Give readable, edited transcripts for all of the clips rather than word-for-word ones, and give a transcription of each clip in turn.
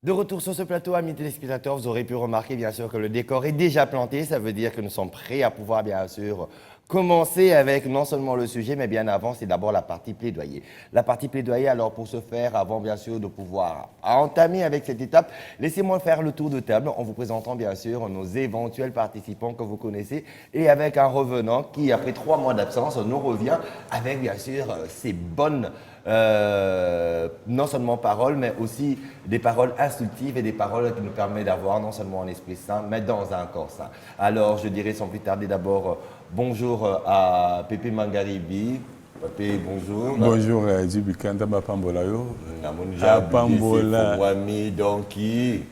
De retour sur ce plateau, amis téléspectateurs, vous aurez pu remarquer bien sûr que le décor est déjà planté. Ça veut dire que nous sommes prêts à pouvoir bien sûr commencer avec non seulement le sujet, mais bien avant, c'est d'abord la partie plaidoyer. La partie plaidoyer, alors pour ce faire, avant bien sûr de pouvoir entamer avec cette étape, laissez-moi faire le tour de table en vous présentant bien sûr nos éventuels participants que vous connaissez et avec un revenant qui, après 3 mois d'absence, nous revient avec bien sûr ses bonnes non seulement paroles, mais aussi des paroles instructives et des paroles qui nous permettent d'avoir non seulement un esprit sain, mais dans un corps sain. Alors, je dirais sans plus tarder d'abord bonjour à Pépé Mangaribi. Pépé, bonjour. Bonjour, Djibikanda Bapambola yo. Namunja, Pambola. Wami, Donki.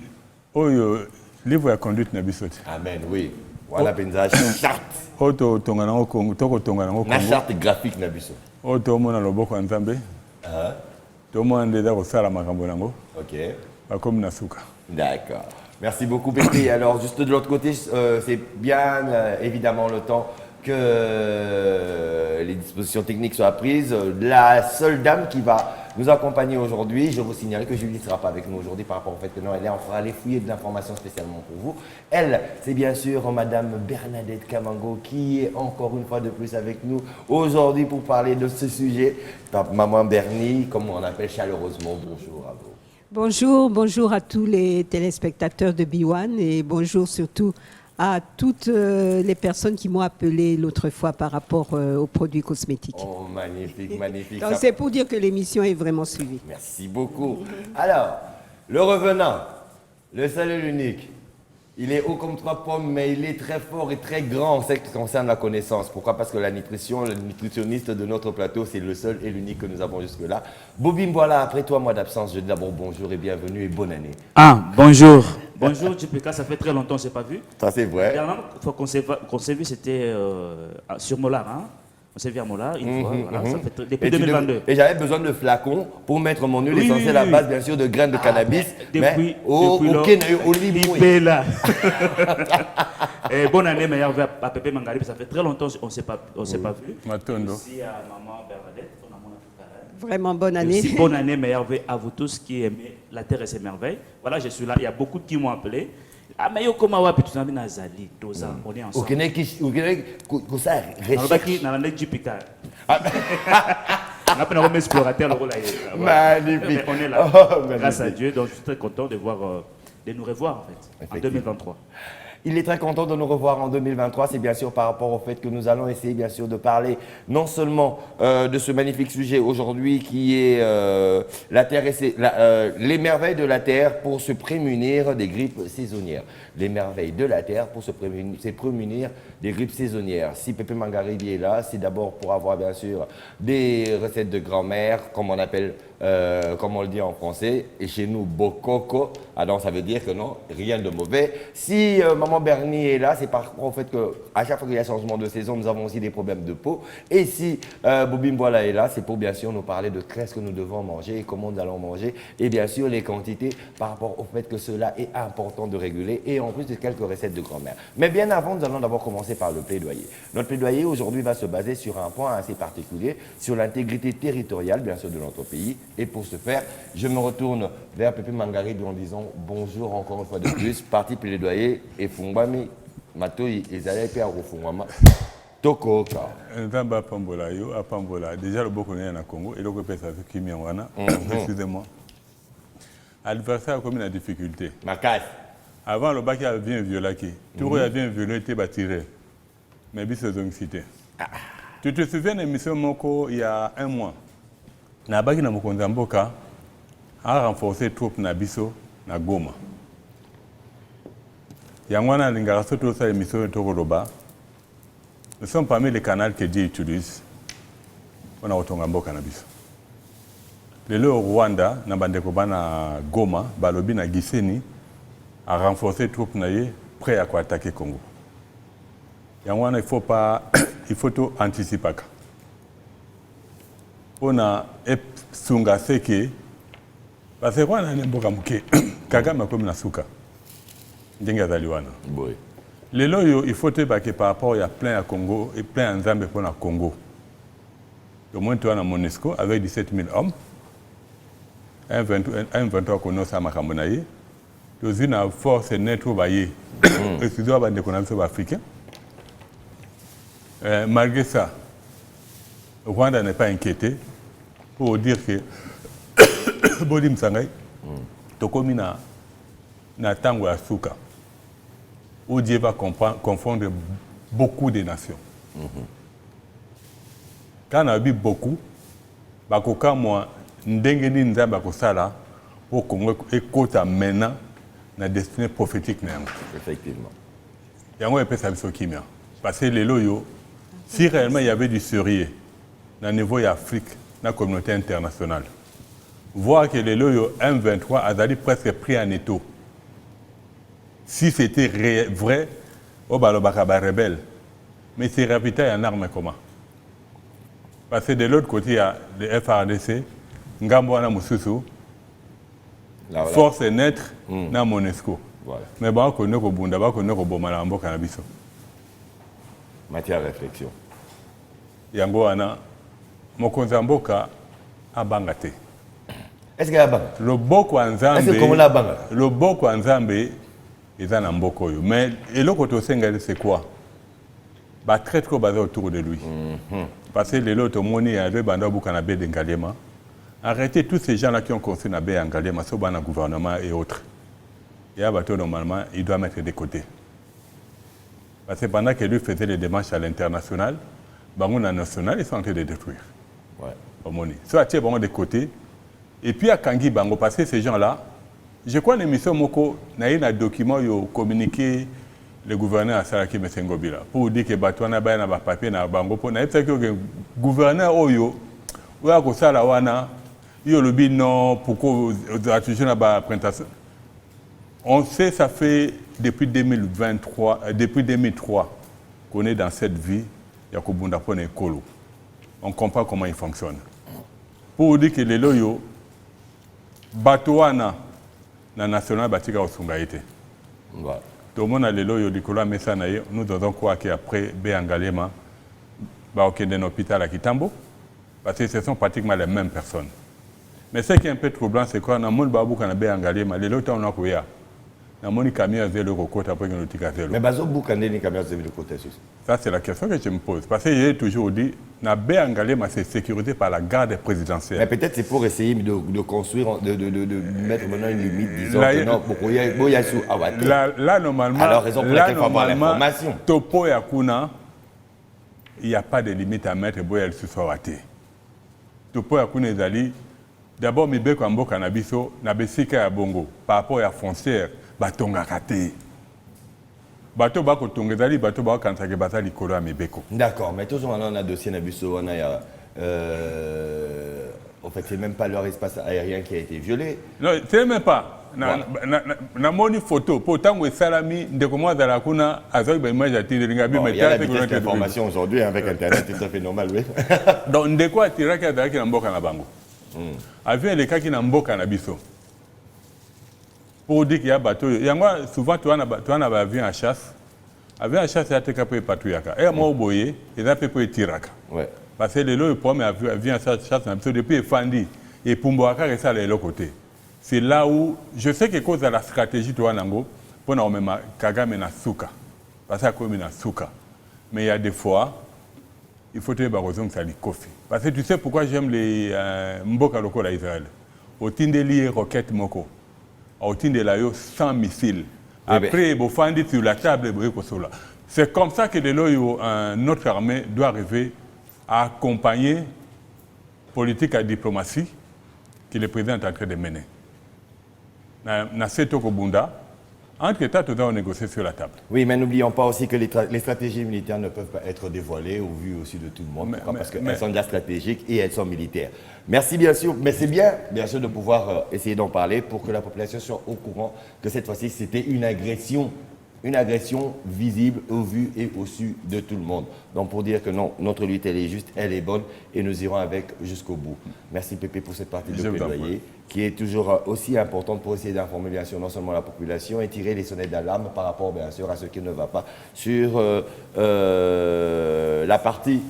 Oyo, livre ya conduite na bisoti. Amen, oui. Voilà, benza charte. Oto tongana ngo Congo, toko tongana ngo Congo. Na charte graphique na biso. Oto mona loboko nzambe. Tout le monde est d'accord, ça la makambo. Ok. Comme Nasuka. D'accord. Merci beaucoup, Pépé. Alors, juste de l'autre côté, c'est bien évidemment le temps que les dispositions techniques soient prises. La seule dame qui va nous accompagner aujourd'hui, je vous signale que Julie ne sera pas avec nous aujourd'hui par rapport au fait que non, elle est en train d'aller fouiller de l'information spécialement pour vous. Elle, c'est bien sûr Madame Bernadette Kamango qui est encore une fois de plus avec nous aujourd'hui pour parler de ce sujet. Maman Bernie, comme on appelle chaleureusement, bonjour à vous. Bonjour, bonjour à tous les téléspectateurs de B1 et bonjour surtout à toutes les personnes qui m'ont appelé l'autre fois par rapport aux produits cosmétiques. Oh, magnifique, magnifique. Donc c'est pour dire que l'émission est vraiment suivie. Merci beaucoup. Alors, le revenant, le seul et l'unique, il est haut comme 3 pommes, mais il est très fort et très grand en ce qui concerne la connaissance. Pourquoi? Parce que la nutrition, le nutritionniste de notre plateau, c'est le seul et l'unique que nous avons jusque-là. Bobim, voilà, après 3 mois d'absence, je dis d'abord bonjour et bienvenue et bonne année. Ah, bonjour. Bonjour, JPK, ça fait très longtemps que je ne s'est pas vu. Ça, c'est vrai. La dernière fois qu'on s'est vu, c'était sur Mollard. Hein? On s'est vu à Mollard une fois, voilà, ça fait depuis 2022. Et j'avais besoin de flacons pour mettre mon huile essentielle à base, bien sûr, de graines de cannabis. Depuis là. Et bonne année, meilleure vœu à Pépé Mangaribi. Ça fait très longtemps qu'on ne s'est pas vu. Matondo. Merci à maman Bernadette. Vraiment bonne année. Aussi, bonne année, meilleure vœu à vous tous qui aimez la terre et ses merveilles. Voilà, je suis là. Il y a beaucoup qui m'ont appelé. Ah, mais yo comment va puis tu n'as mis Nazali, Doza, on est ensemble. Vous connaissez ça recherche. On a JPK. On a un explorateur le rôle là. Magnifique. On est là. Grâce à Dieu, donc je suis très content de nous revoir en fait en 2023. Il est très content de nous revoir en 2023. C'est bien sûr par rapport au fait que nous allons essayer bien sûr de parler non seulement de ce magnifique sujet aujourd'hui qui est la terre et les merveilles de la terre pour se prémunir des grippes saisonnières. Les merveilles de la terre pour se prémunir des grippes saisonnières. Si Pépé Mangaribi est là, c'est d'abord pour avoir bien sûr des recettes de grand-mère, comme on appelle, comme on le dit en français, et chez nous, bokoko. Alors ça veut dire que non, rien de mauvais. Si Maman Bernie est là, c'est par rapport au fait qu'à chaque fois qu'il y a changement de saison, nous avons aussi des problèmes de peau. Et si Bobim Boila est là, c'est pour bien sûr nous parler de qu'est-ce que nous devons manger et comment nous allons manger. Et bien sûr les quantités par rapport au fait que cela est important de réguler. Et en plus de quelques recettes de grand-mère. Mais bien avant, nous allons d'abord commencer par le plaidoyer. Notre plaidoyer aujourd'hui va se baser sur un point assez particulier, sur l'intégrité territoriale bien sûr de notre pays. Et pour ce faire, je me retourne vers Pépé Mangaribi en disant bonjour encore une fois de plus, parti plaidoyer et Fungbami, Matoi et Zalepe à Rufungwama. Toko ka. Nzamba Pambola yo, à Pambola. Déjà le beaucoup n'est en Congo et donc on peut savoir qui m'y en a. Excusez-moi. Adversaire a comme une difficulté. Macasse. Avant, le bac avait un violé. Tout le monde avait un violé, il était tiré. Mais il s'est cité. Tu te souviens de l'émission Moko il y a 1 mois? Nabaki na Mokonzamboka a renforcé les troupes na Biso, na Goma. Yangwana Lingaraso, tout ça, l'émission de Tokoroba. Nous sommes parmi les canaux que Dieu utilise. On a Otongamboka na Biso. Le Rwanda, na Bandekoba na Goma, Balobi na Giseni, a renforcé les troupes prêts à attaquer le Congo. Yangwana, il faut tout anticiper. On a sunga seke parce que on a n'imboka muke Kagame comme na suka ndenge azaliwana boy lelo yo il faut te baquer par rapport à plein à Congo et plein en Zambie pour na Congo au moins tu as na Monesco avec 17 000 hommes un 23 qu'on a ça makambonaye une force nette au baillé. Excusez-moi, bande de connaissances africains. Malgré ça, Rwanda n'est pas inquiété pour dire que Bodim Sangay, Tokomi na tango ya suka, où Dieu va confondre beaucoup de nations. Quand on a vu beaucoup, bakoka moi ndenge ni nzamba kosala au Congo ekota maintenant na destinée prophétique na yango. Effectivement. Yango epesa biso kimia. Parce que les loyo, si réellement il y avait du sérieux au niveau de l'Afrique, dans la communauté internationale, voir que les loyo M23 a presque pris en étau. Si c'était vrai, au Balobakaba rebelle, mais c'est ravitaillé en armes comment? Parce que de l'autre côté, il y a le FRDC, Ngambouana Moussousou, force naître dans Monesco. Voilà. Mais bon, on connaît au Bunda, on connaît au Bomalambo Cannabis. Matière à réflexion. Yango wana mokonzi ya mboka abanga te. Est-ce qu'il y a banga? Loboko ya Nzambe. Est-ce que comme la banga? Loboko ya Nzambe eza na mboko oyo. Mais eloko tosenga c'est quoi? Ba traître ko baza autour de lui. Parce que lelo tomoni ya le banda buka na Bede Ngaliema. Arrêtez tous ces gens-là qui ont construit na Bede Ngaliema, so bana gouvernement et autres. Et à bateau normalement, il doit mettre de côté. Parce que pendant que lui faisait les démarches à l'international, Bangouna national, ils sont en train de détruire. Ouais. Soit tu es de côté. Et puis à Kangi Bango, parce que ces gens-là, je crois l'émission Moko, il y a un document qui a communiqué le gouverneur à Saraki Messengobila pour dire que Batouana Bayana papier na Bango pour na que le gouverneur Oyo, Oya Kosala Wana, yo le non pourquoi attention à la présentation. On sait ça fait depuis 2003 qu'on est dans cette vie. On comprend comment il fonctionne. Pour dire que les loyaux, Batouana, na national batika osungaïté. Tout le monde a les loyaux du Kola Messanaye. Nous devons croire qu'après Béangalema, va au hôpital à Kitambo, parce que ce sont pratiquement les mêmes personnes. Mais ce qui est un peu troublant, c'est qu'on a mon babou qui a Béangalema, les loyaux on a quoi? Mais bazo boukande ni camion de côté. Ça c'est la question que je me pose parce que j'ai toujours dit na Béangalema c'est sécurité par la garde présidentielle. Mais peut-être c'est pour essayer de construire de mettre maintenant une limite disons que non pour Boyasu Awate. Là normalement alors raison pour laquelle il faut avoir l'information. Topo Yakuna il n'y a pas de limite à mettre Boyasu Awate. Topo Yakuna ezali d'abord mibeko mboka na biso na besika ya bongo par rapport à foncière batonga kate. Bateau bako tongezali bateau bako kansake batali kolo amebeko. D'accord, mais toujours on a un dossier nabiso on a en fait c'est même pas leur espace aérien qui a été violé. Non, c'est même pas. Na moni photo pour tango salami ndeko mwa zala kuna azoi ba image ya tiringa bi mais il y a la vitesse d'information aujourd'hui avec internet c'est tout à fait normal oui. Donc ndeko atiraka azaki na mboka na bango. Avion le kaki na mboka na biso. Pour dire qu'il y a bateau, souvent tu as un avion à chasse. Avion à chasse, il y a des peu patrouillaka. Et moi au boyer, il y a peu tiraka. Parce que les lots, le premier avion à chasse, depuis il fandi et Pumboaka et ça de l'autre côté. C'est là où je sais que cause de la stratégie tu as nango pour na même Kagame na suka. Parce que comme na suka. Mais il y a des fois il faut te barozong ça li kofi. Parce que tu sais pourquoi j'aime les mboka loko la Israël. Au tindeli roquette moko. Au de la 100 missiles. Après, il faut sur la table. C'est comme ça que notre armée doit arriver à accompagner la politique et diplomatie que le président est en train de mener. Dans cette Bunda, entre États, nous avons négocié sur la table. Oui, mais n'oublions pas aussi que les stratégies militaires ne peuvent pas être dévoilées au vu aussi de tout le monde. Parce qu'elles sont déjà stratégiques et elles sont militaires. Merci bien sûr, mais c'est bien sûr de pouvoir essayer d'en parler pour que la population soit au courant que cette fois-ci c'était une agression visible au vu et au su de tout le monde. Donc pour dire que non, notre lutte elle est juste, elle est bonne et nous irons avec jusqu'au bout. Merci Pépé pour cette partie de plaidoyer qui est toujours aussi importante pour essayer d'informer bien sûr non seulement la population et tirer les sonnettes d'alarme par rapport bien sûr à ce qui ne va pas sur la partie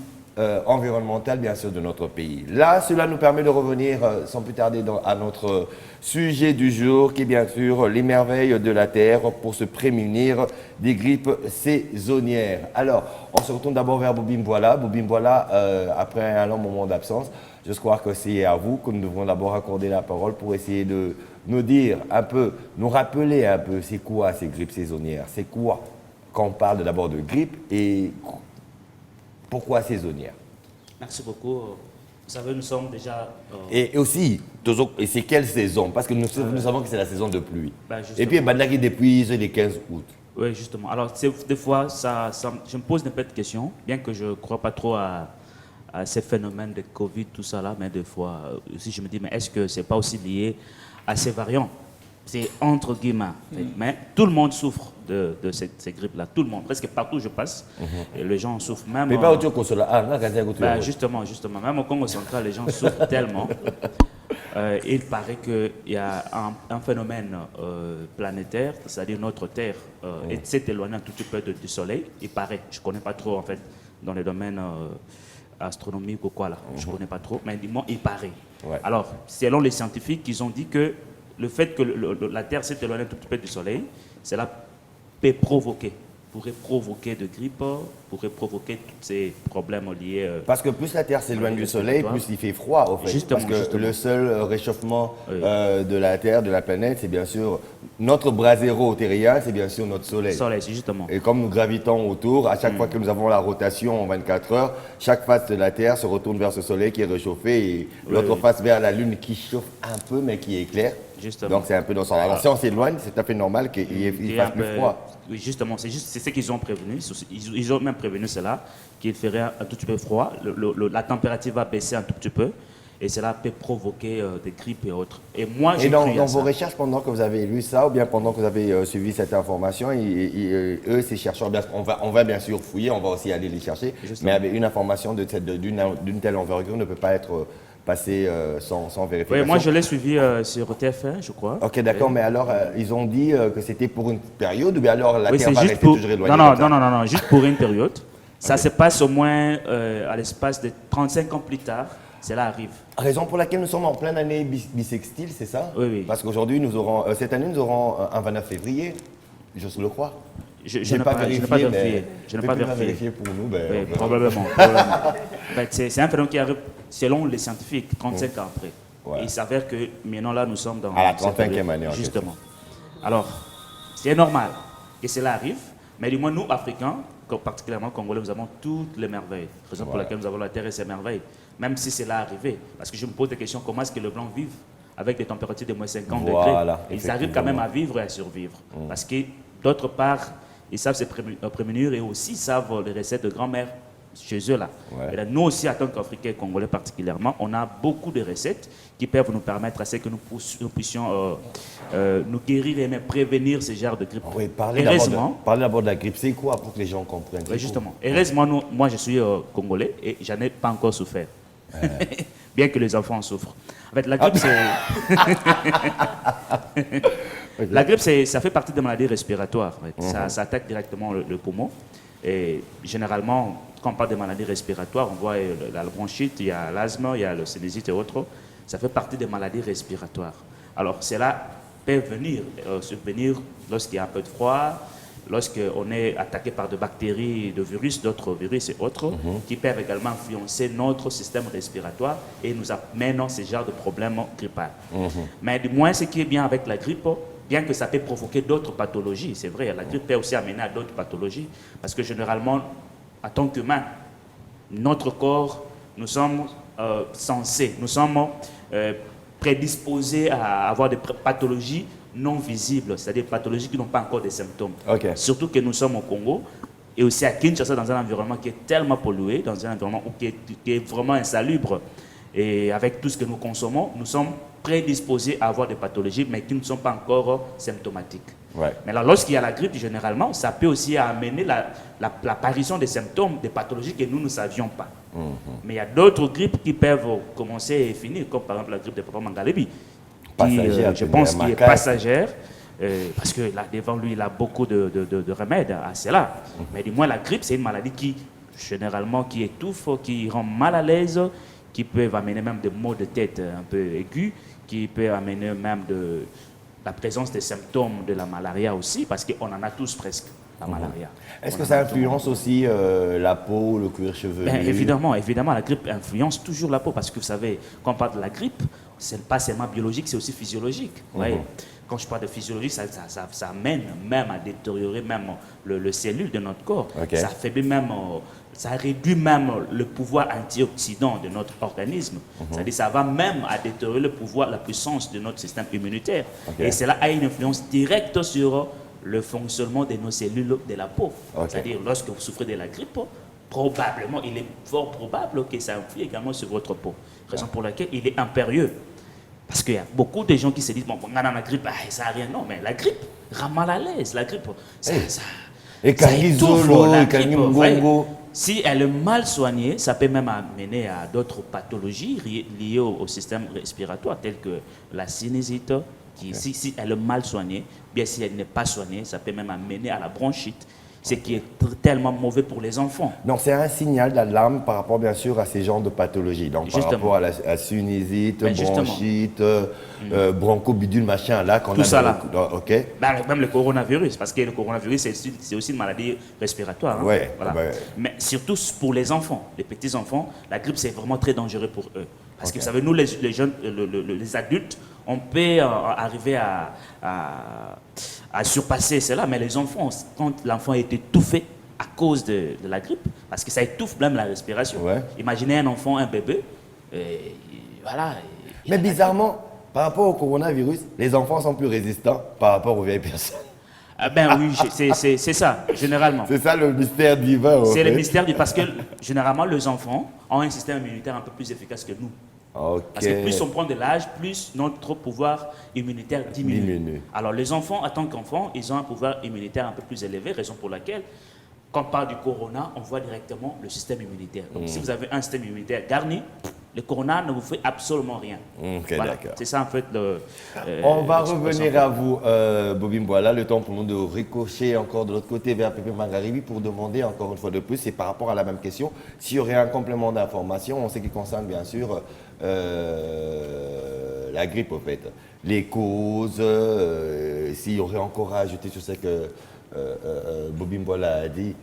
environnementale, bien sûr, de notre pays. Là, cela nous permet de revenir sans plus tarder à notre sujet du jour, qui est bien sûr les merveilles de la Terre pour se prémunir des grippes saisonnières. Alors, on se retourne d'abord vers Bobim Voilà. Bobim Voilà, après un long moment d'absence, je crois que c'est à vous que nous devons d'abord accorder la parole pour essayer de nous dire un peu, nous rappeler un peu, c'est quoi ces grippes saisonnières? C'est quoi quand on parle d'abord de grippe et pourquoi saisonnière? Merci beaucoup. Vous savez, nous sommes déjà... Et aussi, et c'est quelle saison? Parce que nous savons que c'est la saison de pluie. Et puis, Bandaki depuis le 15 août. Oui, justement. Alors, des fois, je me pose des petites questions, bien que je ne crois pas trop à ces phénomènes de Covid, tout ça là, mais des fois, aussi, je me dis, mais est-ce que ce n'est pas aussi lié à ces variants? C'est entre guillemets. Mais tout le monde souffre de ces grippes-là. Tout le monde. Presque partout où je passe, et les gens souffrent. Même, mais pas au Congo là. Justement. Même au Congo central, les gens souffrent tellement. Il paraît qu'il y a un phénomène planétaire, c'est-à-dire notre Terre s'est éloignée un tout petit peu du Soleil. Il paraît. Je ne connais pas trop, en fait, dans les domaines astronomiques ou quoi, là. Je ne connais pas trop. Mais dis-moi, il paraît. Ouais. Alors, selon les scientifiques, ils ont dit que le fait que la Terre s'est éloignée un tout petit peu du Soleil, cela pourrait provoquer de grippe, pourrait provoquer tous ces problèmes liés... Parce que plus la Terre s'éloigne du Soleil, plus il fait froid, au fait. Justement, parce que le seul réchauffement de la Terre, de la planète, c'est bien sûr notre bras zéro terrien, c'est bien sûr notre Soleil. Soleil, justement. Et comme nous gravitons autour, à chaque fois que nous avons la rotation en 24 heures, chaque face de la Terre se retourne vers ce Soleil qui est réchauffé et l'autre face vers la Lune qui chauffe un peu mais qui éclaire. Justement. Donc c'est un peu dans son... Alors si on s'éloigne, c'est tout à fait normal qu'il fasse plus froid. Oui, justement, c'est ce qu'ils ont prévenu. Ils ont même prévenu cela, qu'il ferait un tout petit peu froid. La température va baisser un tout petit peu. Et cela peut provoquer des grippes et autres. Et moi, j'ai dans vos recherches, pendant que vous avez lu ça, ou bien pendant que vous avez suivi cette information, eux, ces chercheurs, on va bien sûr fouiller, on va aussi aller les chercher, mais avec une information d'une telle envergure ne peut pas être passée sans vérification. Oui, moi, je l'ai suivi sur TF1, je crois. Ok, d'accord, mais alors, ils ont dit que c'était pour une période, ou bien alors la Terre va rester toujours éloignée? Non, juste pour une période. Ça se passe au moins à l'espace de 35 ans plus tard. Cela arrive. Raison pour laquelle nous sommes en pleine année bissextile, c'est ça? Oui. Parce qu'aujourd'hui, cette année, nous aurons un 29 février, j'ose le croire. Je n'ai pas vérifié. Je n'ai pas vérifié pour nous. Oui, probablement. En fait, c'est un phénomène qui arrive selon les scientifiques 35 ans après. Ouais. Et il s'avère que maintenant là, nous sommes dans à la 35e année. Justement. Alors, c'est normal que cela arrive, mais du moins nous, Africains, particulièrement Congolais, nous avons toutes les merveilles. Raison pour laquelle nous avons la Terre et ses merveilles. Même si c'est là arrivé. Parce que je me pose des questions, comment est-ce que les Blancs vivent avec des températures de moins 50 degrés? Ils arrivent quand même à vivre et à survivre. Parce que d'autre part, ils savent se prémunir et aussi savent les recettes de grand-mère chez eux là. Et là. Nous aussi, en tant qu'Africains et Congolais particulièrement, on a beaucoup de recettes qui peuvent nous permettre à ce que nous puissions nous guérir et même prévenir ce genre de grippe. Oui, parlez d'abord de la grippe. C'est quoi pour que les gens comprennent? Oui, justement. Heureusement, moi je suis Congolais et j'en ai pas encore souffert. Bien que les enfants en souffrent. En fait, la grippe, la grippe, ça fait partie des maladies respiratoires. En fait. Ça attaque directement le poumon. Et généralement, quand on parle des maladies respiratoires, on voit la bronchite, il y a l'asthme, il y a le sinusite et autres. Ça fait partie des maladies respiratoires. Alors, cela peut survenir lorsqu'il y a un peu de froid, lorsqu'on est attaqué par des bactéries, de virus, d'autres virus et autres, qui peuvent également influencer notre système respiratoire et nous amènent ce genre de problèmes grippaux. Mais du moins, ce qui est bien avec la grippe, bien que ça peut provoquer d'autres pathologies, c'est vrai, la grippe peut aussi amener à d'autres pathologies, parce que généralement, en tant qu'humain, notre corps, nous sommes nous sommes prédisposés à avoir des pathologies non visibles, c'est-à-dire pathologies qui n'ont pas encore des symptômes. Surtout que nous sommes au Congo et aussi à Kinshasa, dans un environnement qui est tellement pollué, dans un environnement qui est vraiment insalubre. Et avec tout ce que nous consommons, nous sommes prédisposés à avoir des pathologies, mais qui ne sont pas encore symptomatiques. Mais là, lorsqu'il y a la grippe, généralement, ça peut aussi amener l'apparition des symptômes, des pathologies que nous ne savions pas. Mais il y a d'autres grippes qui peuvent commencer et finir, comme par exemple la grippe de Papa Mangalebi, qui, je pense, qui est passagère, parce que là, devant lui, il a beaucoup de remèdes à cela. Mais du moins, la grippe, c'est une maladie qui généralement qui étouffent, qui rendent mal à l'aise, qui peuvent amener même des maux de tête un peu aigus, qui peuvent amener même de la présence des symptômes de la malaria aussi, parce qu'on en a tous presque, la malaria. Est-ce que ça influence aussi la peau, le cuir chevelu? Évidemment, la grippe influence toujours la peau, parce que vous savez, quand on parle de la grippe, c'est pas seulement biologique, c'est aussi physiologique. Quand je parle de physiologie, ça amène même à détériorer même le cellule de notre corps. Ça affaiblit même, ça réduit même le pouvoir antioxydant de notre organisme. C'est-à-dire ça va même à détériorer le pouvoir, la puissance de notre système immunitaire. Et cela a une influence directe sur le fonctionnement de nos cellules de la peau. C'est-à-dire lorsque vous souffrez de la grippe, probablement, il est fort probable que ça influe également sur votre peau. Raison pour laquelle il est impérieux. Parce qu'il y a beaucoup de gens qui se disent, bon, on a la grippe, ça n'a rien. Non, mais la grippe rend mal à l'aise. La grippe, ça étouffe. La grippe, si elle est mal soignée, ça peut même amener à d'autres pathologies liées au système respiratoire, telles que la sinusite. Si elle est mal soignée, bien si elle n'est pas soignée, ça peut même amener à la bronchite, ce qui est tellement mauvais pour les enfants. Donc c'est un signal d'alarme par rapport bien sûr à ces genres de pathologies. Donc par rapport à la sinusite, bronchite, bronchobidule, machin là. Tout ça là. Même le coronavirus, parce que le coronavirus c'est aussi une maladie respiratoire. Mais surtout pour les enfants, les petits enfants, la grippe c'est vraiment très dangereux pour eux. Parce que vous savez, nous les jeunes, les adultes, on peut arriver à surpasser cela, mais les enfants, quand l'enfant est étouffé à cause de la grippe, parce que ça étouffe même la respiration. Imaginez un enfant, un bébé, voilà. Mais bizarrement, par rapport au coronavirus, les enfants sont plus résistants par rapport aux vieilles personnes. Oui, c'est ça, généralement. C'est ça le mystère divin. C'est le mystère divin, parce que généralement, les enfants ont un système immunitaire un peu plus efficace que nous. Parce que plus on prend de l'âge, plus notre pouvoir immunitaire diminue. Alors les enfants, en tant qu'enfants, ils ont un pouvoir immunitaire un peu plus élevé, raison pour laquelle, quand on parle du corona, on voit directement le système immunitaire. Donc si vous avez un système immunitaire garni, le corona ne vous fait absolument rien. Voilà. C'est ça en fait on va revenir à vous, Bobby Mboala, le temps pour nous de ricocher encore de l'autre côté vers Pépé Mangaribi pour demander encore une fois de plus, et par rapport à la même question, s'il y aurait un complément d'information en ce qui concerne bien sûr la grippe en fait, les causes, s'il y aurait encore à ajouter sur ce que Bobby Mboala a dit,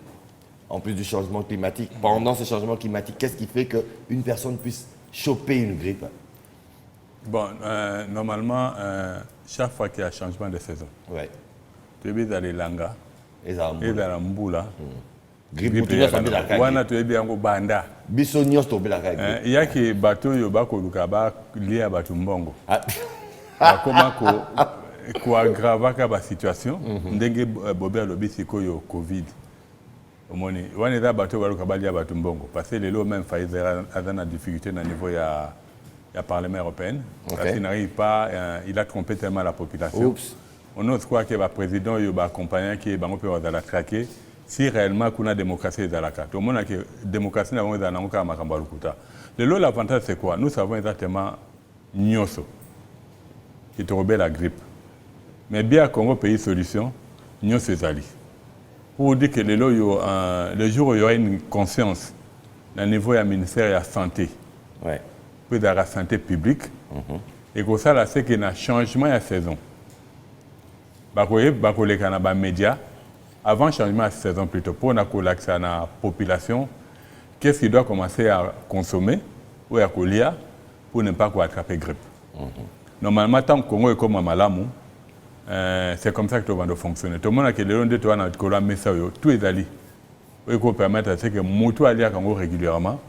en plus du changement climatique. Pendant ce changement climatique, qu'est-ce qui fait qu'une personne puisse choper une grippe? Bon, normalement, chaque fois qu'il y a changement de saison, tu es dans les langas, et dans la mboula, grippe tu dois tomber la caille. Wana tu es bien au banda. Bisognos tomber la caille. Il y a qui bateau yoba ko lukaba lié à batumbongo. Comment ko aggrava ka situation, ndenge bobé lobi siko yo Covid. Omoni wana da bateau baluka balia batumbongo parce que les lots même Pfizer a dans difficulté au niveau ya Parlement européen parce qu'il n'arrive pas, il a trompé tellement la population. On ose croire que le président il va accompagner qui va la traquer si réellement qu'on a démocratie dans la carte. Au moins que démocratie n'a pas encore makamba lukuta. Le lot l'avantage c'est quoi? Nous savons exactement nyoso qui te rebelle la grippe. Mais bien Congo pays solution nyoso ezali. Pour dire que le jour où il y aura une conscience au niveau du ministère de la Santé, de la santé publique, et que ça, c'est qu'il y a un changement de saison. Les médias, avant le changement de saison, plutôt pour l'accès à la population, qu'est-ce qu'il doit commencer à consommer ou à lire pour ne pas attraper la grippe. Normalement, tant que le Congo est comme un malamou, c'est comme ça que tout va fonctionner. Tout le monde a que les gens de la message, tout est allé. Il faut permettre à ce que Moutou aille à Congo régulièrement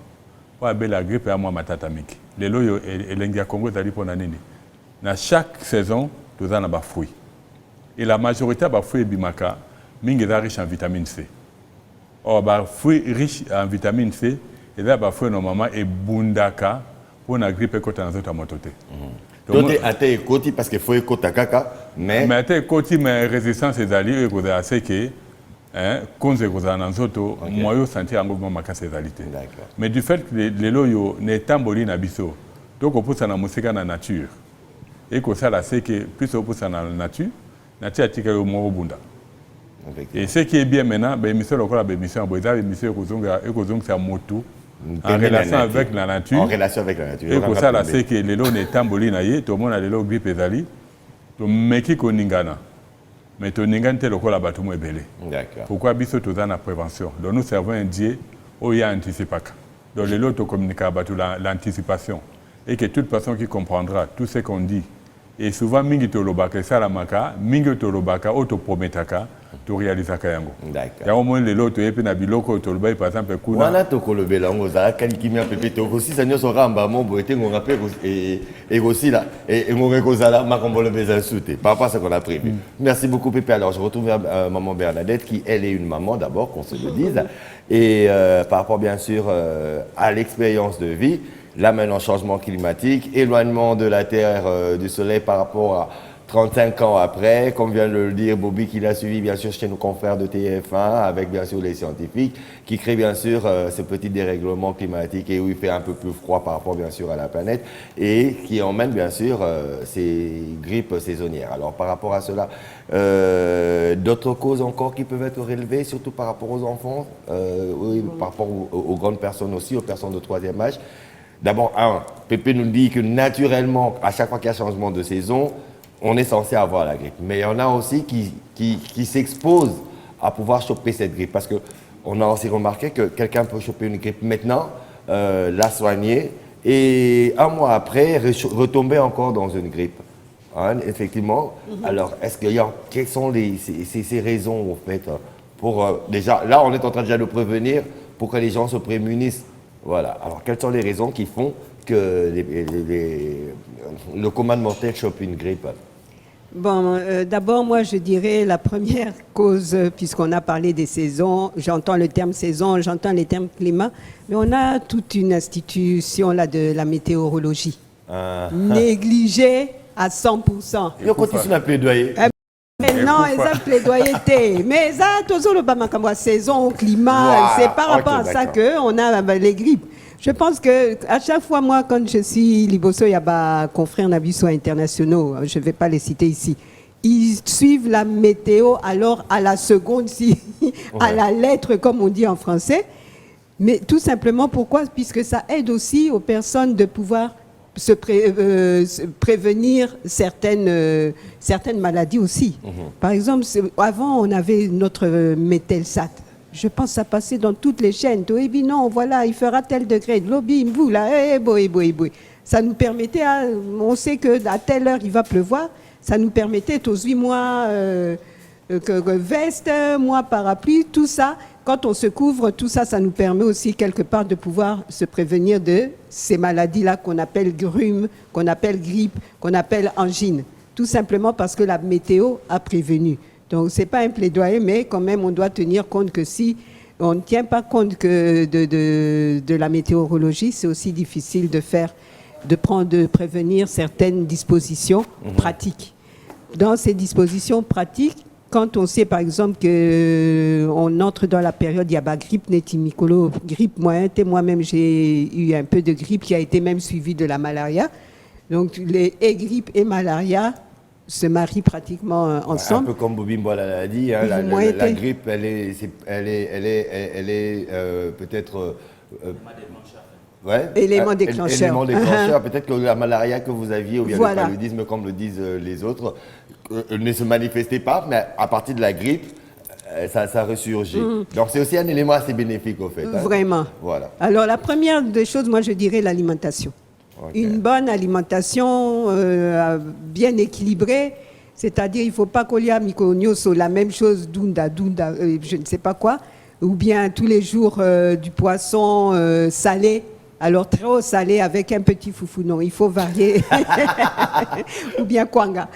pour avoir la grippe et à moi matatamik. Les gens et l'India Congo est allé pour l'année. Dans chaque saison, tout a des fruits. Et la majorité des fruits bimaka, mingi est riche en vitamine C. Or, les fruits riches en vitamine C, et là, les fruits normalement est bundaka pour la grippe et côté dans autres mototé. Donc, tu côté parce qu'il faut écouter caca, mais. Mais tu côté, mais résistance est allée, et que c'est que, quand c'est que dans autres, moi, je sens un mouvement de causalité. Mais du fait que les loyaux n'est pas bolés dans biso, donc on pousse dans la musique dans la nature. Et que ça, c'est que plus on pousse dans la nature a tika yo moro bunda. Et ce qui est bien maintenant, l'émission local, l'émission c'est moto en relation avec la nature. En relation avec la nature. Et pour ça, là, c'est que les lots n'est tamboli naïe, tout le monde a les lots grippe et zali, tout meki koningana. Mais ton ningan te local à bâtiment est belé. D'accord. Pourquoi biso tout dans la prévention? Donc nous servons un Dieu où il y a anticipation. Donc les lots communiquent à l'anticipation. Et que toute personne qui comprendra tout ce qu'on dit. Et souvent, mingi tolobaka, salamaka, mingi tolobaka, autoprometaka, to réalisaka yango. D'accord. Ya au moins les lots, et puis na biloko tolobai par exemple kuna. Wana to kolobela ngo za kalikimia pepe to aussi sanyo so ramba mon boete ngo rappel et aussi là et ngo rekozala makombo le beza souté. Par rapport à ce qu'on a prévu. Merci beaucoup Pépé. Alors je retrouve maman Bernadette qui elle est une maman d'abord qu'on se le dise et par rapport bien sûr à l'expérience de vie. Là maintenant, changement climatique, éloignement de la Terre, du Soleil par rapport à 35 ans après, comme vient de le dire Bobby, qui l'a suivi bien sûr chez nos confrères de TF1, avec bien sûr les scientifiques, qui créent bien sûr ce petit dérèglement climatique et où il fait un peu plus froid par rapport bien sûr à la planète et qui emmène bien sûr ces grippes saisonnières. Alors par rapport à cela, d'autres causes encore qui peuvent être relevées, surtout par rapport aux enfants, oui, par rapport aux grandes personnes aussi, aux personnes de troisième âge. D'abord, Pépé nous dit que naturellement, à chaque fois qu'il y a changement de saison, on est censé avoir la grippe. Mais il y en a aussi qui s'exposent à pouvoir choper cette grippe. Parce qu'on a aussi remarqué que quelqu'un peut choper une grippe maintenant, la soigner, et un mois après, retomber encore dans une grippe. Hein, effectivement. Alors, quelles sont ces raisons, en fait, pour déjà, là, on est en train déjà de prévenir pour que les gens se prémunissent. Voilà. Alors, quelles sont les raisons qui font que le commun mortel chope une grippe? Bon, d'abord, moi, je dirais la première cause, puisqu'on a parlé des saisons, j'entends le terme saison, j'entends les termes climat, mais on a toute une institution là de la météorologie, négligée à 100%. Il y a continue à plaidoyer. Non, ils ont plaidoyer. Mais ça, toujours le Bamakamwa, saison, climat, c'est par rapport à ça qu'on a les grippes. Je pense que à chaque fois, moi, quand je suis Liboso, il y a des confrères Nabiso internationaux, je ne vais pas les citer ici. Ils suivent la météo alors à la seconde, à la lettre, comme on dit en français. Mais tout simplement, pourquoi? Puisque ça aide aussi aux personnes de pouvoir se prévenir certaines maladies aussi. Par exemple, avant, on avait notre Mételsat. Je pense que ça passait dans toutes les chaînes. Et puis non, voilà, il fera tel degré de lobby, là, ça nous permettait, on sait qu'à telle heure, il va pleuvoir, ça nous permettait aux 8 mois veste, mois parapluie, tout ça. Quand on se couvre, tout ça, ça nous permet aussi quelque part de pouvoir se prévenir de ces maladies-là qu'on appelle grume, qu'on appelle grippe, qu'on appelle angine. Tout simplement parce que la météo a prévenu. Donc, ce n'est pas un plaidoyer, mais quand même, on doit tenir compte que si on ne tient pas compte que de la météorologie, c'est aussi difficile de prévenir certaines dispositions pratiques. Dans ces dispositions pratiques, quand on sait par exemple qu'on entre dans la période, il y a la grippe netimicolo, grippe moyenne, moi-même j'ai eu un peu de grippe qui a été même suivie de la malaria. Donc les grippe et malaria se marient pratiquement ensemble. Un peu comme Bobby Mbola l'a dit, hein, la grippe, elle est peut-être... élément déclencheur. Élément déclencheur. Peut-être que la malaria que vous aviez, ou bien le paludisme, comme le disent les autres, ne se manifestait pas, mais à partir de la grippe, ça ressurgit. Donc c'est aussi un élément assez bénéfique au fait. Hein. Vraiment. Voilà. Alors la première des choses, moi je dirais l'alimentation. Okay. Une bonne alimentation bien équilibrée, c'est-à-dire il ne faut pas qu'on y a sur la même chose, dunda, je ne sais pas quoi, ou bien tous les jours du poisson salé. Alors, trop salé avec un petit foufou, non, il faut varier. Ou bien kwanga.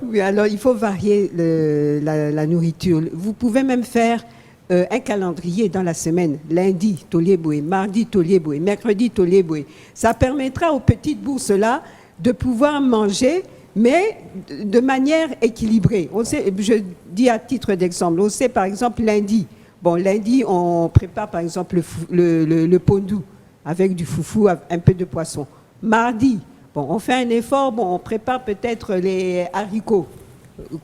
Ouais. Alors, il faut varier la nourriture. Vous pouvez même faire un calendrier dans la semaine. Lundi, tolieboué, mardi, tolieboué, mercredi, tolieboué. Ça permettra aux petites bourses-là de pouvoir manger, mais de manière équilibrée. On sait, je dis à titre d'exemple, on sait par exemple lundi. Bon, lundi, on prépare par exemple le pondou, avec du foufou, un peu de poisson. Mardi, bon, on fait un effort, bon, on prépare peut-être les haricots.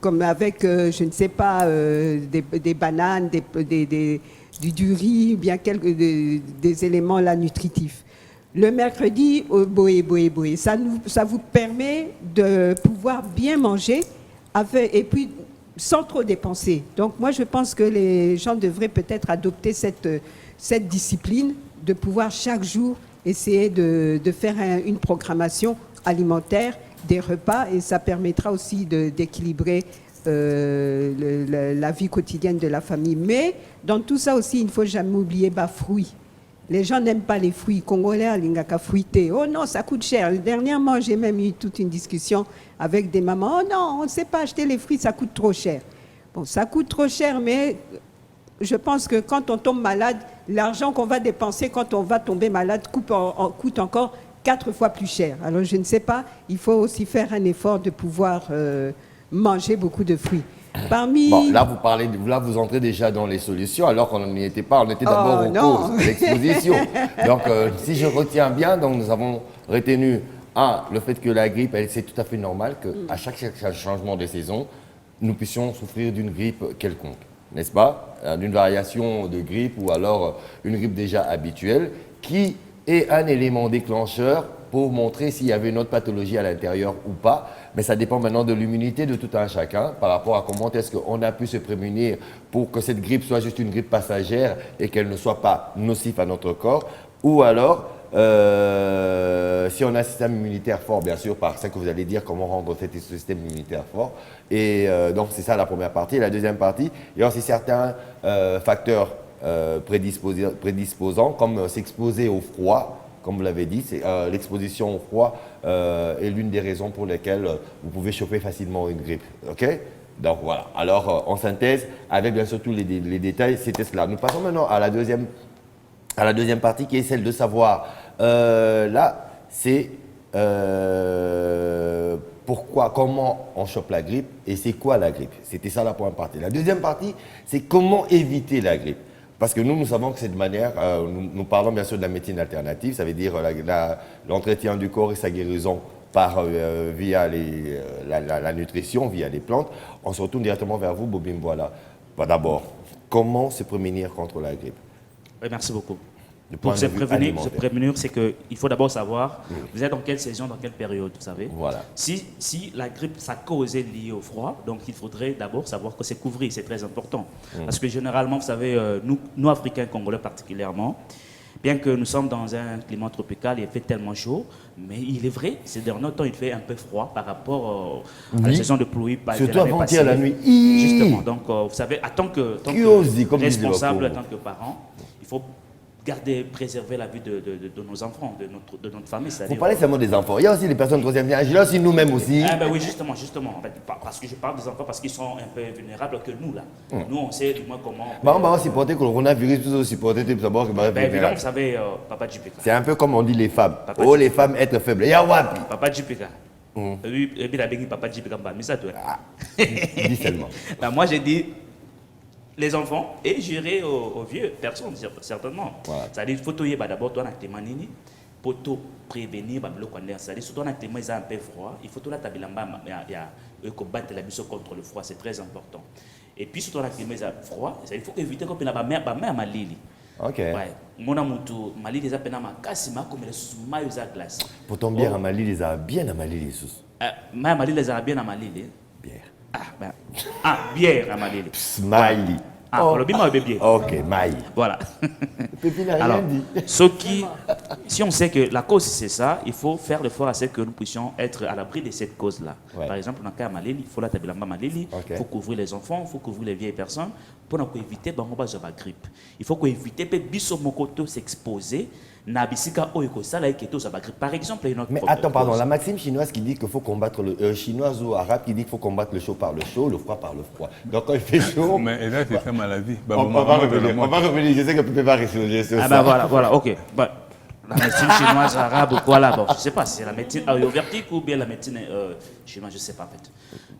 comme avec, je ne sais pas, des bananes, du riz, bien des éléments là nutritifs. Le mercredi, boé. Ça vous permet de pouvoir bien manger et puis sans trop dépenser. Donc moi, je pense que les gens devraient peut-être adopter cette discipline de pouvoir chaque jour essayer de faire une programmation alimentaire des repas, et ça permettra aussi d'équilibrer la vie quotidienne de la famille. Mais dans tout ça aussi, il ne faut jamais oublier fruits. Les gens n'aiment pas les fruits. Congolais, l'ingaka fruité. Oh non, ça coûte cher. Dernièrement, j'ai même eu toute une discussion avec des mamans. Oh non, on ne sait pas acheter les fruits, ça coûte trop cher. Bon, ça coûte trop cher, mais je pense que quand on tombe malade, l'argent qu'on va dépenser quand on va tomber malade coûte encore 4 fois plus cher. Alors je ne sais pas, il faut aussi faire un effort de pouvoir manger beaucoup de fruits. Bon, là, vous entrez déjà dans les solutions, alors qu'on n'y était pas. On était d'abord aux causes, à l'exposition. Donc, si je retiens bien, donc, nous avons retenu, le fait que la grippe, c'est tout à fait normal qu'à chaque changement de saison, nous puissions souffrir d'une grippe quelconque, n'est-ce pas? D'une variation de grippe ou alors une grippe déjà habituelle, qui est un élément déclencheur pour montrer s'il y avait une autre pathologie à l'intérieur ou pas. Mais ça dépend maintenant de l'immunité de tout un chacun par rapport à comment est-ce qu'on a pu se prémunir pour que cette grippe soit juste une grippe passagère et qu'elle ne soit pas nocive à notre corps. Ou alors, si on a un système immunitaire fort, bien sûr, par ça que vous allez dire, comment rendre ce système immunitaire fort. Et donc, c'est ça la première partie. Et la deuxième partie, il y a aussi certains facteurs prédisposants, comme s'exposer au froid. Comme vous l'avez dit, l'exposition au froid est l'une des raisons pour lesquelles vous pouvez choper facilement une grippe. OK? Donc voilà. Alors, en synthèse, avec bien sûr tous les détails, c'était cela. Nous passons maintenant à la deuxième partie qui est celle de savoir. Là, c'est comment on chope la grippe et c'est quoi la grippe. C'était ça la première partie. La deuxième partie, c'est comment éviter la grippe. Parce que nous savons que cette manière, nous parlons bien sûr de la médecine alternative, ça veut dire l'entretien du corps et sa guérison via la nutrition, via les plantes. On se retourne directement vers vous, Bobim Voilà. D'abord, comment se prémunir contre la grippe? Oui, merci beaucoup. Pour se prévenir, c'est qu'il faut d'abord savoir, vous êtes dans quelle saison, dans quelle période, vous savez. Voilà. Si la grippe, sa cause est liée au froid, donc il faudrait d'abord savoir que c'est couvrir, c'est très important. Parce que généralement, vous savez, nous Africains, Congolais particulièrement, bien que nous sommes dans un climat tropical, il fait tellement chaud, mais il est vrai, ces derniers temps, il fait un peu froid par rapport à la saison de pluie. Surtout avant-hier la nuit. Justement, donc vous savez, en tant que responsable, en tant que parent, il faut préserver la vie de nos enfants, de notre famille. Vous parlez seulement des enfants. Il y a aussi les personnes de troisième âge, il y a aussi nous-mêmes aussi. Oui, justement. En fait, parce que je parle des enfants parce qu'ils sont un peu vulnérables que nous, là. Nous, on sait du moins comment... On va supporter que le coronavirus, tout ça, supporter, d'abord que évidemment, vous savez, Papa Djipeka. C'est un peu comme on dit les femmes. Les femmes être faibles. Yawapi. Papa Djipeka. Et puis, la béni Papa Djipeka, mais ça, toi. Dis seulement. Moi, j'ai dit... Les enfants et gérer aux vieux personnes, certainement. Voilà. C'est-à-dire qu'il faut d'abord toi pour prévenir c'est-à-dire surtout un témoin un peu froid, il faut tout combattre la mission contre le froid, c'est très important. Et puis surtout un témoin froid, il faut éviter que la mère malili. OK. Ouais. Mon amour malili les appelle ma cassima comme les maillots à glace. Pour ton bière à malili les a bien à malili sous. Malili les a bien à malili. Bière. Bière à malili. Smiley. Le bima est bien. OK, maï. Voilà. Pépi n'a rien dit. Si on sait que la cause c'est ça, il faut faire l'effort à ce que nous puissions être à l'abri de cette cause-là. Ouais. Par exemple, dans le cas de Malili, il faut la tabilamba Malili, il faut couvrir les enfants, il faut couvrir les vieilles personnes pour éviter la grippe. Il faut éviter que biso mokoto s'exposer. Par exemple, mais attends, pardon, la maxime chinoise qui dit qu'il faut combattre chinoise ou arabe qui dit qu'il faut combattre le chaud par le chaud, le froid par le froid. Donc quand il fait chaud. Mais là, c'est ça maladie. On va revenir. Je sais que tu peux pas résoudre sur ça. Voilà, ok. La médecine chinoise, arabe, voilà, bon, je ne sais pas si c'est la médecine ayurvédique ou bien la médecine chinoise, je ne sais pas en fait.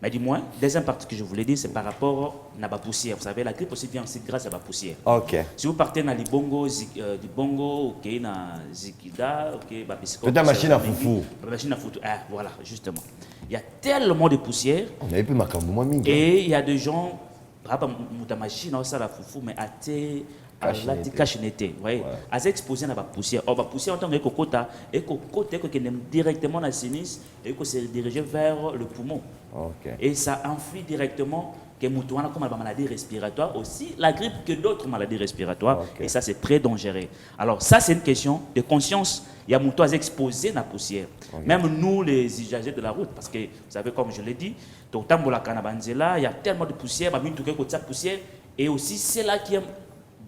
Mais du moins, deuxième partie que je voulais dire, c'est par rapport à la poussière. Vous savez, la grippe aussi vient aussi grâce à la poussière. Ok. Si vous partez dans Libongo, ok, dans Zikida, ok, c'est la machine à foufou. La machine à foufou, voilà, justement. il y a tellement de poussière. On avait plus makambo moi mingi. Et il y a des gens, la machine, ça la foufou, mais à te cachinete. Ouais. À s'exposer à la poussière. Or, la poussière en tant que cocota, et cocota, qui est directement dans le sinus, et que c'est dirigé vers le poumon. Okay. Et ça influe directement que Moutouana comme la maladie respiratoire, aussi la grippe que d'autres maladies respiratoires. Okay. Et ça, c'est très dangereux. Alors, ça, c'est une question de conscience. Il y a Moutouana exposé dans la poussière. Okay. Même nous, les usagers de la route, parce que, vous savez, comme je l'ai dit, il y a tellement de poussière, poussière, et aussi, c'est là qui aime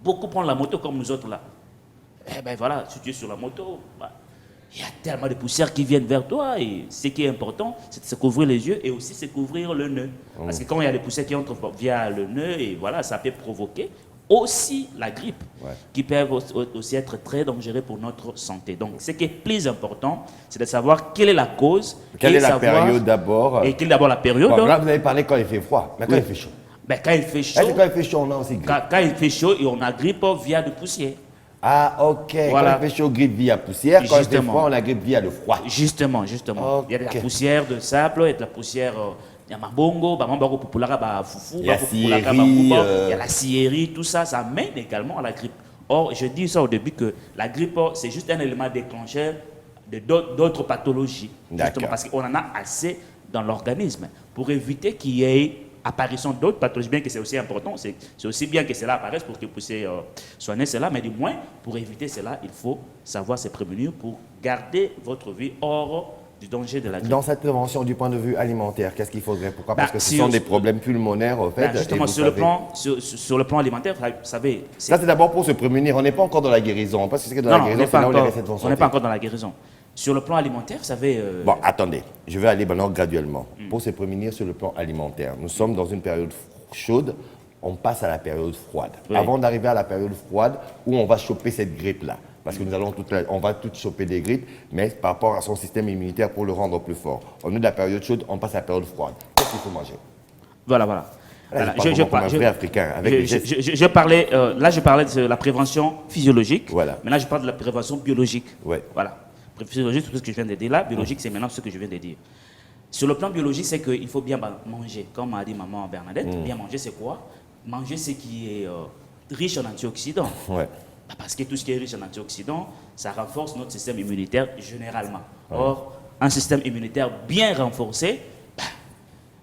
beaucoup prendre la moto comme nous autres là. Eh bien voilà, si tu es sur la moto, il y a tellement de poussière qui viennent vers toi et ce qui est important, c'est de se couvrir les yeux et aussi se couvrir le nez. Parce que quand il y a des poussières qui entrent via le nez, et voilà, ça peut provoquer aussi la grippe, qui peuvent aussi être très dangereux pour notre santé. Donc ce qui est plus important, c'est de savoir quelle est la cause. Quelle est la période d'abord. Et quelle est d'abord la période. Bon, là, vous avez parlé quand il fait froid, mais quand il fait chaud. Ben, quand il fait chaud, quand il fait chaud, on a aussi grippe. Quand il fait chaud, on a grippe via de poussière. Ah, ok. Voilà. Quand il fait chaud, grippe via poussière. Quand il fait froid, on a grippe via le froid. Justement. Okay. Il y a de la poussière de sable, il y a de la poussière, il y a mabongo, il y a la cierie, tout ça, ça mène également à la grippe. Or, je dis ça au début que la grippe, c'est juste un élément déclencheur de d'autres pathologies. Justement parce qu'on en a assez dans l'organisme pour éviter qu'il y ait apparition d'autres pathologies, bien que c'est aussi important, c'est aussi bien que cela apparaisse pour que vous puissiez soigner cela, mais du moins, pour éviter cela, il faut savoir se prémunir pour garder votre vie hors du danger de la grippe. Dans cette prévention du point de vue alimentaire, qu'est-ce qu'il faudrait? Pourquoi? Parce que ce sont des problèmes pulmonaires, en fait. Justement, sur le plan alimentaire, vous savez... Ça, c'est d'abord pour se prémunir. On n'est pas encore dans la guérison. Parce que dans la guérison, c'est là où les recettes vont sortir. On n'est pas encore dans la guérison. Sur le plan alimentaire, vous savez... Bon, attendez, je vais aller maintenant graduellement. Pour se prémunir sur le plan alimentaire, nous sommes dans une période chaude, on passe à la période froide. Oui. Avant d'arriver à la période froide, où on va choper cette grippe-là. Parce que on va toutes choper des grippes, mais par rapport à son système immunitaire pour le rendre plus fort. Au lieu de la période chaude, on passe à la période froide. Qu'est-ce qu'il faut manger? Voilà. Je parlais de la prévention physiologique, voilà. Maintenant je parle de la prévention biologique. Ouais. Voilà. Physiologique, c'est ce que je viens de dire là. Biologique, c'est maintenant ce que je viens de dire. Sur le plan biologique, c'est qu'il faut bien manger. Comme a dit maman Bernadette, bien manger, c'est quoi? Manger ce qui est riche en antioxydants. Ouais. Parce que tout ce qui est riche en antioxydants, ça renforce notre système immunitaire généralement. Or, un système immunitaire bien renforcé,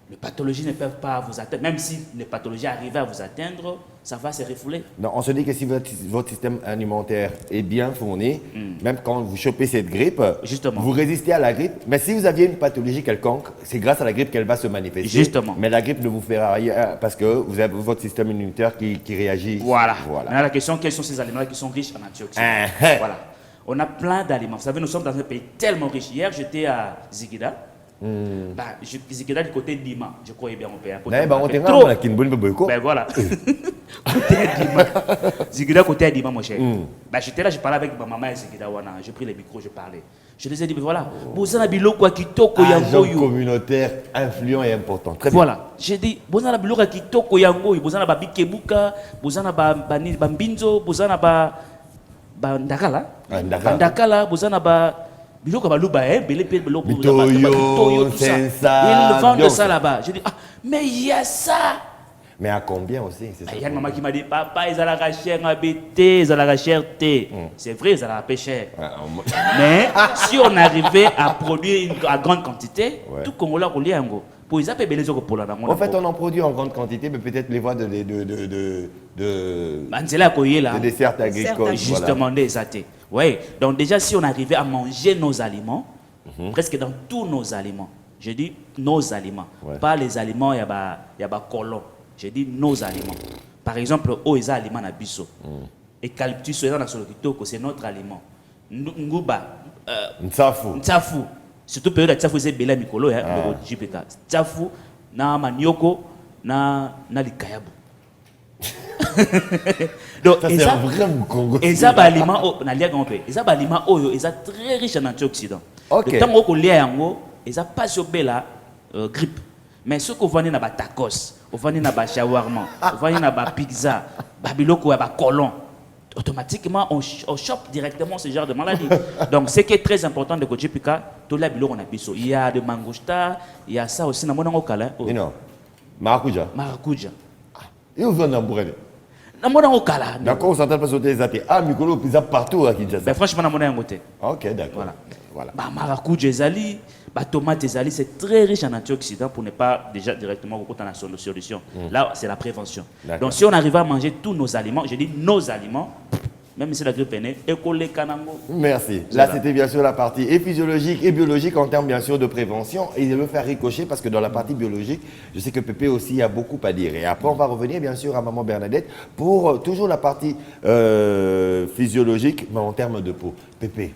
les pathologies ne peuvent pas vous atteindre. Même si les pathologies arrivent à vous atteindre, ça va se refouler. Non, on se dit que si votre système alimentaire est bien fourni, même quand vous chopez cette grippe, justement, vous résistez à la grippe. Mais si vous aviez une pathologie quelconque, c'est grâce à la grippe qu'elle va se manifester. Justement. Mais la grippe ne vous fera rien parce que vous avez votre système immunitaire qui réagit. Voilà. Maintenant, la question, quels sont ces aliments qui sont riches en antioxydants? Voilà. On a plein d'aliments. Vous savez, nous sommes dans un pays tellement riche. Hier, j'étais à Ziguida. Ziguida du côté d'Ima, je croyais bien au pays. Ben voilà. Ziguida côté d'Ima, mon cher. J'étais là, je parlais avec ma maman et Ziguida. J'ai pris le micro, je parlais. Je les ai dit, mais voilà, Bozana Biloko Kitoko Yango. Agent communautaire influent et important. Très bien. Voilà. J'ai dit, Bozana Biloko Kitoko Yango, Bozana Babikebuka, Bozana Bambinzo, Bozana Ndakala. Ndakala, Bozana biloko baluba belé pe biloko Bitoyo, tout ça. Ils vendent ça là-bas. Je dis mais il y a ça. Mais à combien aussi? Il y a une maman qui m'a dit papa, ils ont la cher à BT, ils ont la cher T. C'est vrai, ils ont la peu cher. Mais si on arrivait à produire à grande quantité, tout Congolais on l'a ngo. Pour ils appellent les autres pour la. En fait, on en produit en grande quantité, mais peut-être les voies de desserts agricoles. Justement, des athées. Oui, donc déjà si on arrivait à manger nos aliments, presque dans tous nos aliments, je dis nos aliments, pas les aliments, il y a colon, je dis nos aliments. Par exemple, les aliments na biso, eucalyptus, c'est notre aliment. Nguba, Ntsafu, surtout période de Ntsafu, c'est Bela Mikolo, Ntsafu, na manioko, na likayabu. Donc, ça c'est un vrai Congo. Et ça, aliment, très riche en antioxydants. Le temps où on lit yango, ils a pas sur la grippe. Mais ce qu'on voit dans ba tacos, on voit dans ba shawarma, on voit dans ba pizza, ba biloko ba colon. automatiquement, on chope directement ce genre de maladie. Donc, ce qui est très important de coacher Pika, tout là, il y a de mangousta, il y a ça aussi, dans mon kala. Non, maracuja. Maracuja. Et vous en avez Dans mon kala. D'accord, on s'entend pas sauter les athées. Ah, Mikolo, pizza partout à Kinshasa. Ben, franchement, dans mon côté. Ok, d'accord. Voilà. Bah, maracuja, ezali, bah, tomate, ezali, c'est très riche en antioxydants pour ne pas déjà directement recours à la solution. Là, c'est la prévention. Donc, si on arrive à manger tous nos aliments, je dis nos aliments, même si la grippe est née, écoler kanango. Merci. Là, c'était bien sûr la partie et physiologique et biologique en termes bien sûr de prévention. Et je veux faire ricocher parce que dans la partie biologique, je sais que Pépé aussi a beaucoup à dire. Et après, on va revenir bien sûr à Maman Bernadette pour toujours la partie physiologique, mais en termes de peau. Pépé.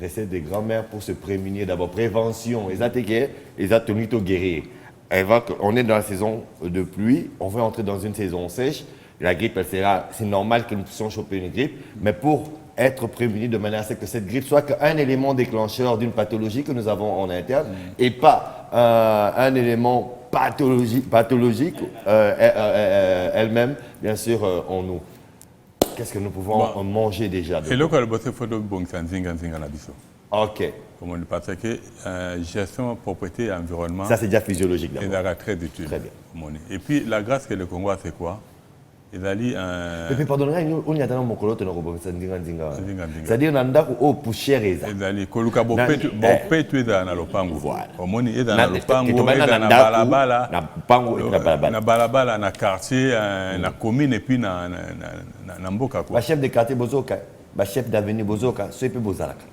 Recette des grands-mères pour se prémunir d'abord. Prévention. Les attaqués, les attenus au guerrier. On est dans la saison de pluie, on veut entrer dans une saison sèche. La grippe, elle sera, c'est normal que nous puissions choper une grippe, mais pour être prévenus de manière à ce que cette grippe soit qu'un élément déclencheur d'une pathologie que nous avons en interne et pas un élément pathologique elle-même, bien sûr, en nous. Qu'est-ce que nous pouvons manger déjà? Et là, quand le faut bon zinga ok. Parce que gestion, propreté et environnement. Ça, c'est déjà physiologique d'abord. C'est très utile. Très bien. Et puis, la grâce que le Congo a, c'est quoi? Il a dit Pépé, pardonnez, on y a dans mon colo, c'est-à-dire, on a un peu poussière. Il a dit, Koluka Bopé, tu es dans le pango. Omoni est dans le pango, dans la balabala, na balabala, na quartier, na commune et puis na mboka. Le chef de quartier Bozoka, le chef d'avenue Bozoka, c'est peu Bozalaka.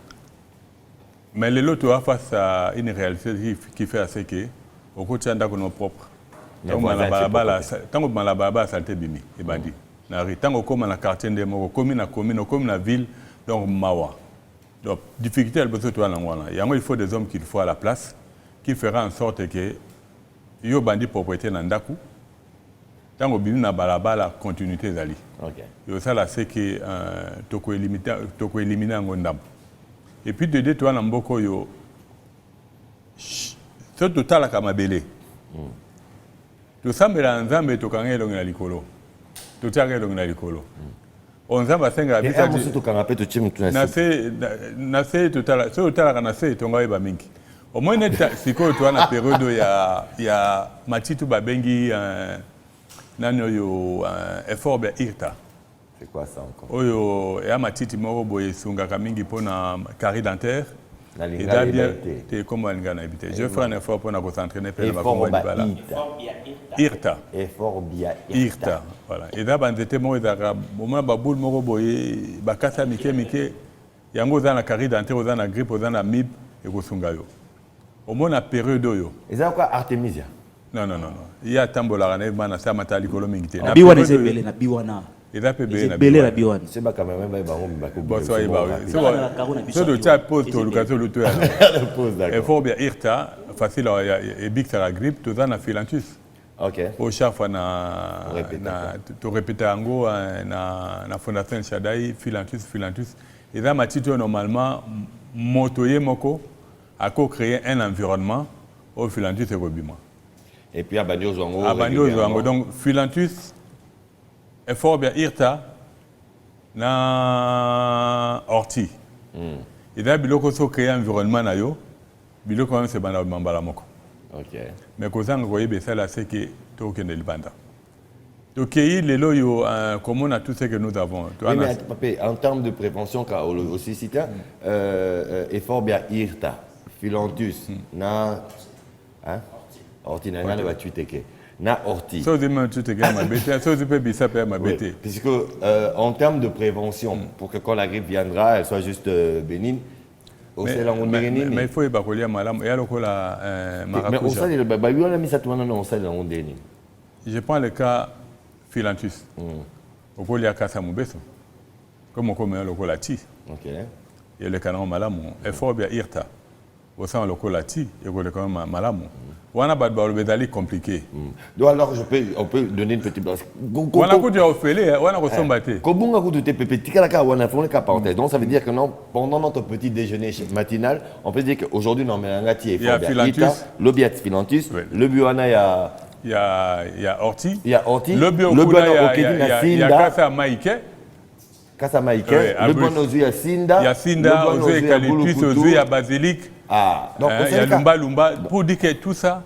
Mais le lot, tu as face à une réalité qui fait assez que, au quotidien, nous propre. Tango balabala salte bimi et bandi na tango comme na quartier ndemo commune na ville donc mawa donc difficulté elle besoin toi ngwana il faut des hommes qu'il faut à la place qui fera en sorte que yo bandi propriété na ndaku tango bimi na balabala continuité zali OK yo ça là c'est que toko éliminer ngondam et puis de toi na mboko yo ce total ka mabele tosambela nzambe tokanga elongi na likolo totiaka elongi na likolo onzambe asenga na se totala so totalaka na se etonga oyeba mingi omoi sikoyo toa na periode ya matitu babengi nani oyo effort bya irta. C'est quoi ça encore? Oyo ya matiti moko boye esungaka mingi mpona carie dentaire. Et bien, tu es comme un gars habité. Je ferai un effort pour nous s'entraîner pour la combat de bala. Irta. Effort bien Irta. Voilà. Et là, ben c'était moi, moment baboul moko boye, bakasa mike. Yango za na carie dentaire, za na grippe, za na mib et ko sungayo. Au moins la période yo. Et ça quoi Artemisia? Non. Il y a tambola na bana sa matali kolo mingite. Na biwana ezebele na biwana. Et là peut be na biwana. C'est pas quand même ba ko. Bon ça il va. C'est le chat pose to l'occasion le tour. Il faut bien irta facile et big ça la grippe to za na filantus. OK. Au chef na to répéter ango na fondation Shadai filantus. Et là matito normalement motoyer moko a co-créer un environnement au filantus et robima. Et puis à Bandio Zwango. Donc filantus effort bien irta na orti. Et là biloko so créer environnement na yo biloko même c'est bana mambala moko. OK. Mais kozanga koyebe ça là c'est que to kende libanda. Donc les loyo comme on a tout ce que nous avons. Mais en termes de prévention aussi cité effort bien irta filantus na hein orti na ngale batuteke. Na orti. Ça c'est même tu te gagnes ma bête, ça c'est pas bisa per ma bête. Puisque en termes de prévention pour que quand la grippe viendra, elle soit juste bénigne. Mais il faut pas coller malam et alors la maracuja. Mais on sait le baby on a mis ça tout on sait la ondeni. Je prends le cas filantus. Au coller à casa mubeso. Comme on comme le colati. OK. Et le canon malamu, effort bien irta. Au sein le colati et le canon malamu. On a pas de compliqué. Donc alors on peut donner une petite place. On a coûté au fêlé, on a ressemblé. Kobunga coûté pépé tikalaka on a fait une parenthèse. Donc ça veut dire que non pendant notre petit déjeuner matinal, on peut dire qu'aujourd'hui non mais ngati il y a filantus, le biat filantus, le buana il y a orti. Il y a orti. Le buana il y a casa maïke. Kasamaïka, Ouais, à le bon Bruce. aux yeux à Sinda. Il y a Sinda, aux yeux eucalyptus, aux yeux à basilic. Ah, donc Il y a Lumba Lumba. Pour dire que tout ça,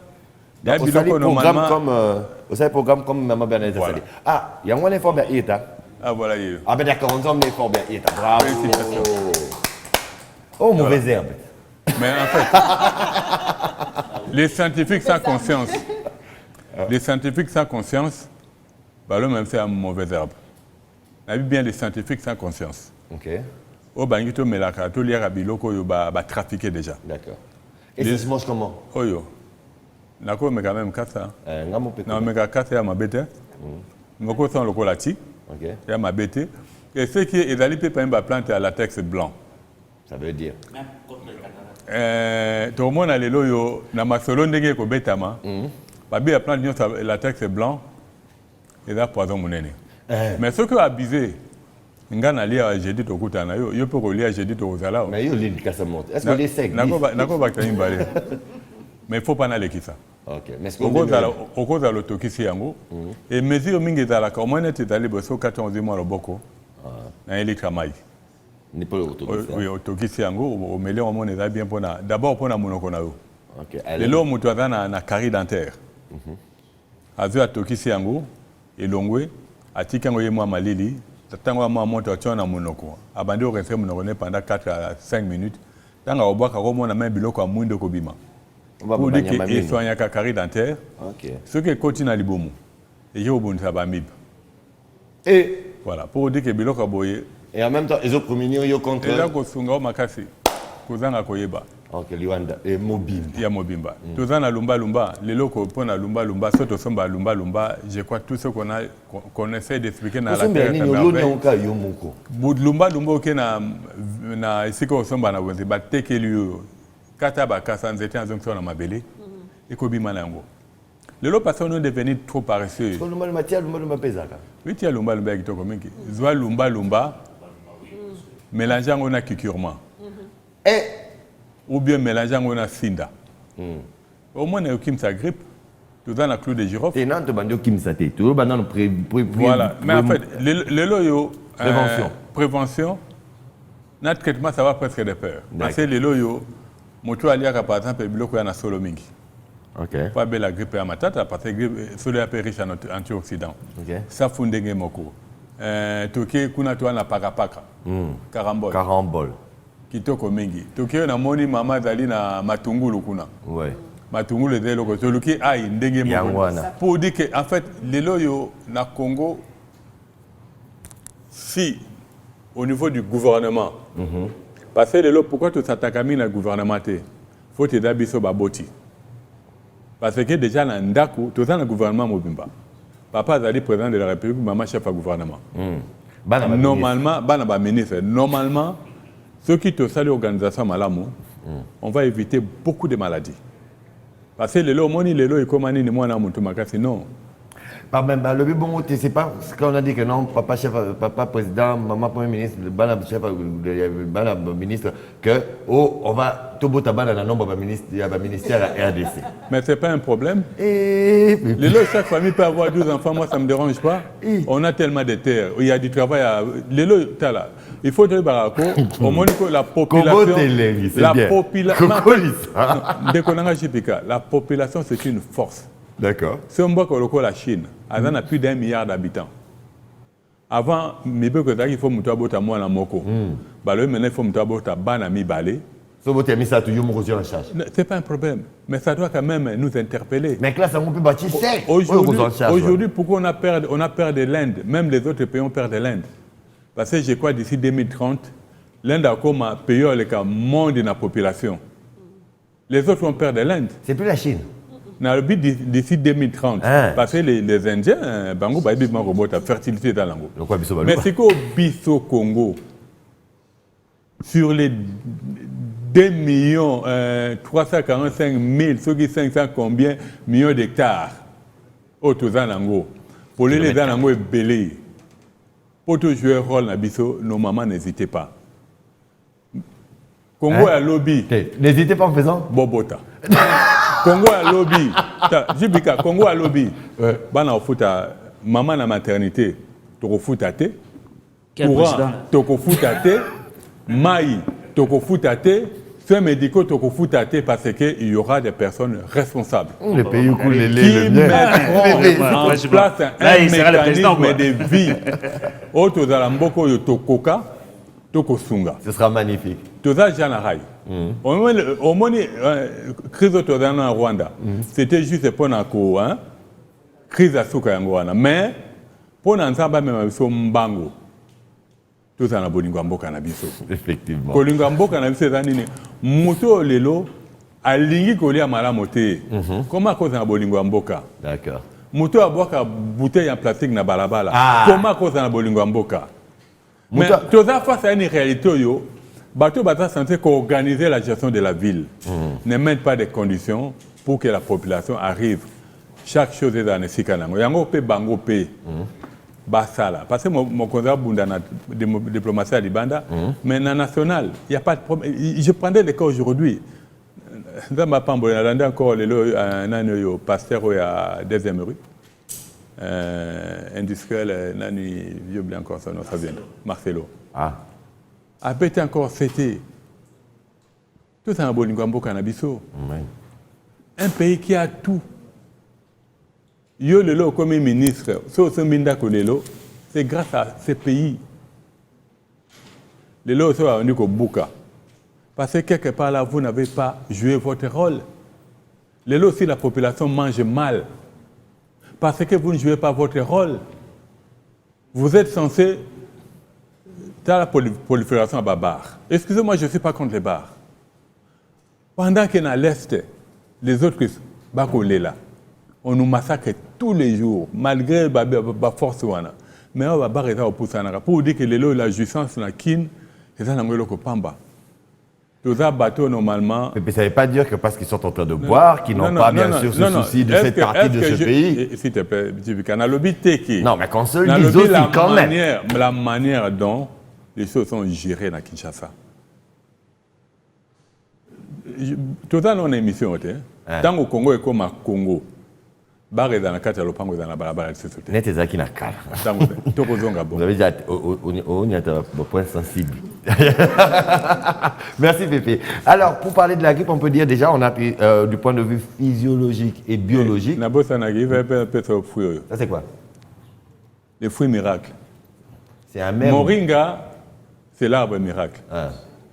il y a donc, vous savez biloko programme normalement. programme comme Maman Bernadette Voilà. Sali. Ah, il y a un effort bien Ita. Ah voilà, il y a eu. Ah ben d'accord, on a un effort bien Ita. Bravo. Oh, mauvaise herbe. Mais en fait, les scientifiques sans conscience, bah, le même c'est un mauvais herbe. On a vu bien les scientifiques sans conscience. Ok, Au Bangito Melaka, tout l'hier à Biloko, il va trafiquer déjà. d'accord. Et ça se mange comment? Oh yo, nako mais quand même kasa. Ngamo pe. Non mais kasa ya mabete. Ngoko sans le colati, Ok, ya mabete. Et ce qui est allé péper une plante à latex blanc. ça veut dire. Tout le monde a les loyaux, na masolo ndenge ko betama. Babi a plante de latex blanc. Et là poison monene. Mais ce que abusé, ngana lia j'ai dit au kutana yo, yo peut relier j'ai dit au zala. Mais il y a une est-ce que les secs? Nako bakta mbale. Mais il faut pas aller qui ça. Ok, mais est-ce qu'on Au cause de l'autokisi yango et mesure mingi zala ka moins net allé bosso 14 mois le boko. Na elika mai. n'est pas autorisé. Oui, autokisi yango au mêlé on est bien pour d'abord pour na monoko na yo. Ok, Les lots mutu na carie dentaire. Azu atokisi yango elongwe atikango ye mwa malili tango mwa moto tona monoko. Abandi au rester monoko pendant 4 à 5 minutes. Tanga obwaka ko mona même biloko amwindo ko bima. Pour dire qu'il soigne la carie dentaire, ce qui continue à l'ibomou, et il y a un bamib. Et Voilà, pour dire que biloko boye. en même temps, ils ont promené au contre. Et là, ko sunga o makasi, ko zanga koyeba. Ok, Luanda et mobile. Il y a mobimba. Tout ça na lumba lumba, les locaux pour na lumba lumba, surtout somba lumba lumba. Je crois tout ce qu'on essaie d'expliquer dans la terre. Lumba lumba ok na ici ko somba na wenzi, ba teke lieu. Kata ba kasa nzete anzongi na mabele. Ekobima na yango. Lelo parce qu'on est devenu trop paresseux. Lumba lumba tia lumba lumba pesaka. Oui, tia lumba lumba kitoko mingi. Zwa lumba lumba. Mélanger on a cucurement. Et ou bien mélanger on a sinda. Au moins on a kim sa grippe. Tout dans la clou de girofle. t'es nan te bandio kim sate. Tout banano voilà. Mais en fait, le loyo prévention. Prévention. Notre traitement ça va presque de peur. Parce que le loyo moto aliaka par exemple biloko ya na solo mingi. Ok. Pas belle la grippe à matata parce que grippe solo est riche en antioxydants. Ok. Ça fondenge moko. Toke kuna to na paka paka. Carambole. Carambole. Kitoko mingi. Toke na moni mama zali na matungulu kuna. Ouais. Matungulu de loko toluki ai ndenge moko. Yangwana. Pour dire que en fait les loyo na Congo si au niveau du gouvernement. Parce que les loyo pourquoi tu s'attaques à le gouvernement faut te dabiso baboti. Parce que déjà dans Ndaku, tout ça dans le gouvernement mobimba. Papa est président de la République, maman chef du gouvernement. Normalement, bana ministre. Normalement, ceux qui te saluent l'organisation Malamu, on va éviter beaucoup de maladies. Parce que les lois, les lois, comme on dit, moi, non. Le but bon, c'est pas ce qu'on a dit que non, papa chef, papa président, maman premier ministre, bana chef, bana ministre, que oh, on va tout beau tabac dans le nombre de ministres, il y a un ministère à RDC. Mais c'est pas un problème. Et les lois, chaque famille peut avoir 12 enfants, moi ça me dérange pas. On a tellement de terres, il y a du travail à. Les lois, t'as là. Il faut dire barako, au moins que la population. La population, c'est une force. D'accord. Si on voit que la Chine, elle a plus d'1 milliard d'habitants. Avant, il faut que moi la moko. Maintenant, il faut que banami balé. C'est pas un problème, mais ça doit quand même nous interpeller. Mais là, ça peut bâtir sec. Aujourd'hui, pourquoi on a peur de l'Inde? Même les autres pays ont peur de l'Inde. Parce que je crois d'ici 2030, l'Inde a comme un pays avec un monde de la population. Les autres ont peur de l'Inde. C'est plus la Chine. Dans le but d'ici 2030, parce que les Indiens, bango ba bima robot a fertilité dans l'ango. Mais c'est qu'au biso Congo, sur les 2 millions 345 000, ceux qui 500 combien millions d'hectares, au Tozanango, pour les Zanango est belé. Pour tout jouer rôle na biso, nos mamans n'hésitez pas. Congo a lobby. N'hésitez pas en faisant Bobota. Congo a lobby. Jibika, Congo a lobby. Bana au foot maman na maternité, tu au foot à té. Quel président? tokofuta te, mai tokofuta te, soins médicaux tokofuta te parce qu'il y aura des personnes responsables. Les pays où coulent les Qui laits, le miel. mettront en place Là, un il sera le président, mécanisme de vie. Autres Zalamboko yo tokoka, tokosunga. Ce sera magnifique. Toza Janarai. Au moins, crise autodana en Rwanda, c'était juste pour la crise à Souka en Rwanda. Mais pour l'ensemble, même si Mbango, tout ça na bolingo mboka na biso. Effectivement. Bolingo mboka na biso ezanini. Moto lelo alingi kolia malamu te. Comment cause na bolingo mboka? D'accord. Moto aboka bouteille en plastique na balabala. Comment cause na bolingo mboka? Mais toza face à une réalité yo. Bateau Bata censé organiser la gestion de la ville, ne mettent pas des conditions pour que la population arrive. Chaque chose est dans le Sikanango. Yango pe bango pe basala. Parce que mon conseil bunda na diplomatie à Libanda, mais na national, il y a pas de problème. Je prendrais le cas aujourd'hui. Dans ma pambo, on a encore le pasteur à deuxième rue. Industriel, nani vieux blanc encore ça, non ça vient. Marcelo. Ah. A pété encore fêté. Tout ça en Bolingo Canabiso. Un pays qui a tout. Yo lelo comme ministre, c'est grâce à ce pays. Lelo so a ko buka. Parce que quelque part là, vous n'avez pas joué votre rôle. Lelo si la population mange mal. Parce que vous ne jouez pas votre rôle. Vous êtes censé dans la prolifération à bars. Excusez-moi, je ne suis pas contre les bars. Pendant qu'on est à l'Est, les autres là, on nous massacre tous les jours, malgré la force. Mais on va barrer au Poussana pour dire que la jouissance na kin, c'est ça que pamba. Tous les bateaux normalement. Mais ça ne veut pas dire que parce qu'ils sont en train de boire, qu'ils n'ont pas bien sûr ce souci de cette partie de ce pays. S'il te plaît, tu non, mais qu'on se le dise aussi quand même. La manière dont les choses sont gérées à Kinshasa. Tout à l'heure, on a une émission. Tant au Congo et comme à Congo, bar est dans la carte à l'opango dans la barabara de société. Net est qui n'a qu'à. Vous avez déjà au point sensible. Merci Pépé. Alors, pour parler de la grippe, on peut dire déjà, on a du point de vue physiologique et biologique. Ça c'est quoi? Les fruits miracles. C'est un même. Moringa, c'est l'arbre miracle.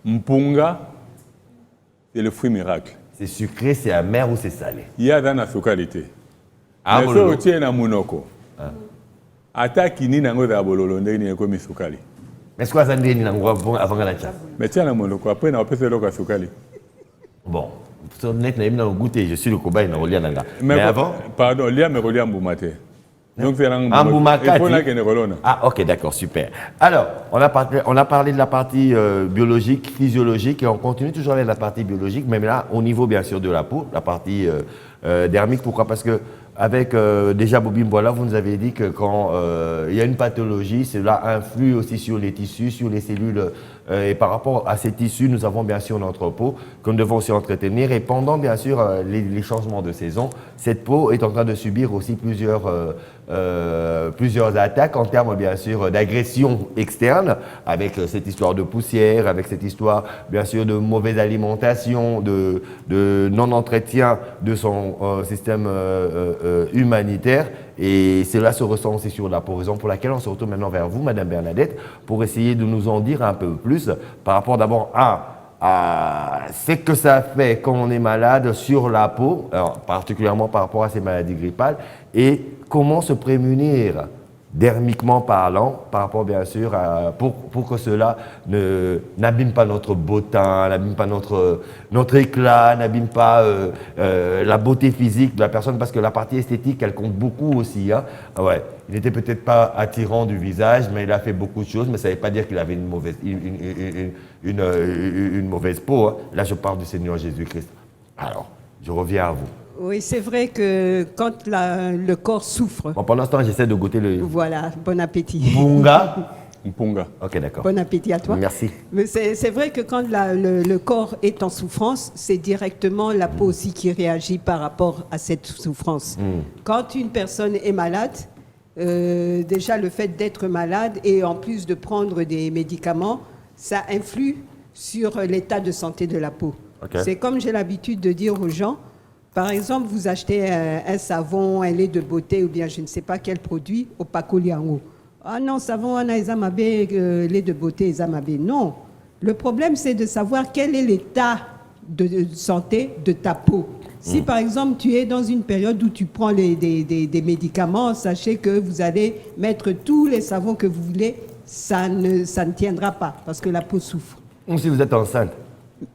Mpunga, c'est le fruit miracle. C'est sucré, c'est amer ou c'est salé? Il y a dans la sucralité. Mais si on tient na munoko, attaque ni nango da bololo ndeni ekomi sukali. Mais ce que ça dit avant la chat? Mais tiens na munoko après na opese loka sukali. Bon, sur net na imna goûter, je suis le cobaye na olia nanga. Mais avant, pardon, lia me rolia mbumate. Donc c'est Ah ok, d'accord, super. Alors, on a parlé de la partie biologique, physiologique, et on continue toujours avec la partie biologique, même là, au niveau bien sûr de la peau, la partie dermique. Pourquoi? Parce que avec déjà Bobim, voilà, vous nous avez dit que quand il y a une pathologie, cela influe aussi sur les tissus, sur les cellules. Et par rapport à ces tissus, nous avons bien sûr notre peau que nous devons aussi entretenir. Et pendant bien sûr les changements de saison, cette peau est en train de subir aussi plusieurs attaques en termes bien sûr d'agression externe, avec cette histoire de poussière, avec cette histoire bien sûr de mauvaise alimentation, de non-entretien de son système humanitaire. Et cela se ressent aussi sur la peau, raison pour laquelle on se retourne maintenant vers vous, Madame Bernadette, pour essayer de nous en dire un peu plus par rapport d'abord à ce que ça fait quand on est malade sur la peau, alors, particulièrement par rapport à ces maladies grippales, et comment se prémunir dermiquement parlant, par rapport bien sûr à, pour que cela n'abîme pas notre beau teint, n'abîme pas notre éclat, n'abîme pas la beauté physique de la personne, parce que la partie esthétique, elle compte beaucoup aussi. Hein. Ouais. Il n'était peut-être pas attirant du visage, mais il a fait beaucoup de choses, mais ça ne veut pas dire qu'il avait une mauvaise peau. Hein. Là, je parle du Seigneur Jésus-Christ. Alors, je reviens à vous. Oui, c'est vrai que quand le corps souffre... Bon, pendant ce temps, j'essaie de goûter le... Voilà, bon appétit. Mpunga. Mpunga. Ok, d'accord. Bon appétit à toi. Merci. Mais c'est vrai que quand le corps est en souffrance, c'est directement la peau aussi qui réagit par rapport à cette souffrance. Quand une personne est malade, déjà le fait d'être malade et en plus de prendre des médicaments, ça influe sur l'état de santé de la peau. Okay. C'est comme j'ai l'habitude de dire aux gens, par exemple, vous achetez un savon, un lait de beauté ou bien je ne sais pas quel produit au Pakoliango. Ah non, savon, on a Ezamabe, lait de beauté, Ezamabe. Non. Le problème, c'est de savoir quel est l'état de santé de ta peau. Si par exemple tu es dans une période où tu prends des médicaments, sachez que vous allez mettre tous les savons que vous voulez, ça ne tiendra pas parce que la peau souffre. Ou si vous êtes enceinte.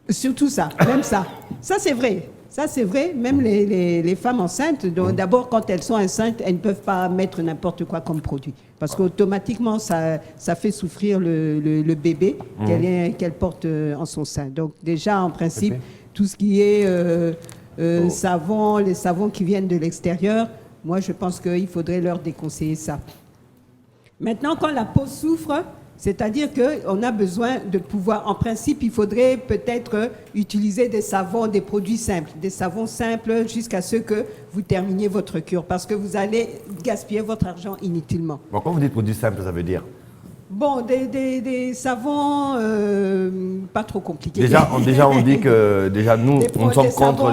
Surtout ça, même ça. Ça c'est vrai. Ça c'est vrai, même les femmes enceintes, d'abord quand elles sont enceintes, elles ne peuvent pas mettre n'importe quoi comme produit. Parce qu'automatiquement, ça fait souffrir le bébé qu'elle porte en son sein. Donc déjà, en principe, tout ce qui est savon, les savons qui viennent de l'extérieur, moi je pense qu'il faudrait leur déconseiller ça. Maintenant, quand la peau souffre, c'est-à-dire qu'on a besoin de pouvoir, en principe, il faudrait peut-être utiliser des savons, des produits simples, des savons simples jusqu'à ce que vous terminiez votre cure, parce que vous allez gaspiller votre argent inutilement. Bon, quand vous dites produits simples, ça veut dire? Bon, des savons pas trop compliqués. Déjà, on dit que nous, nous sommes contre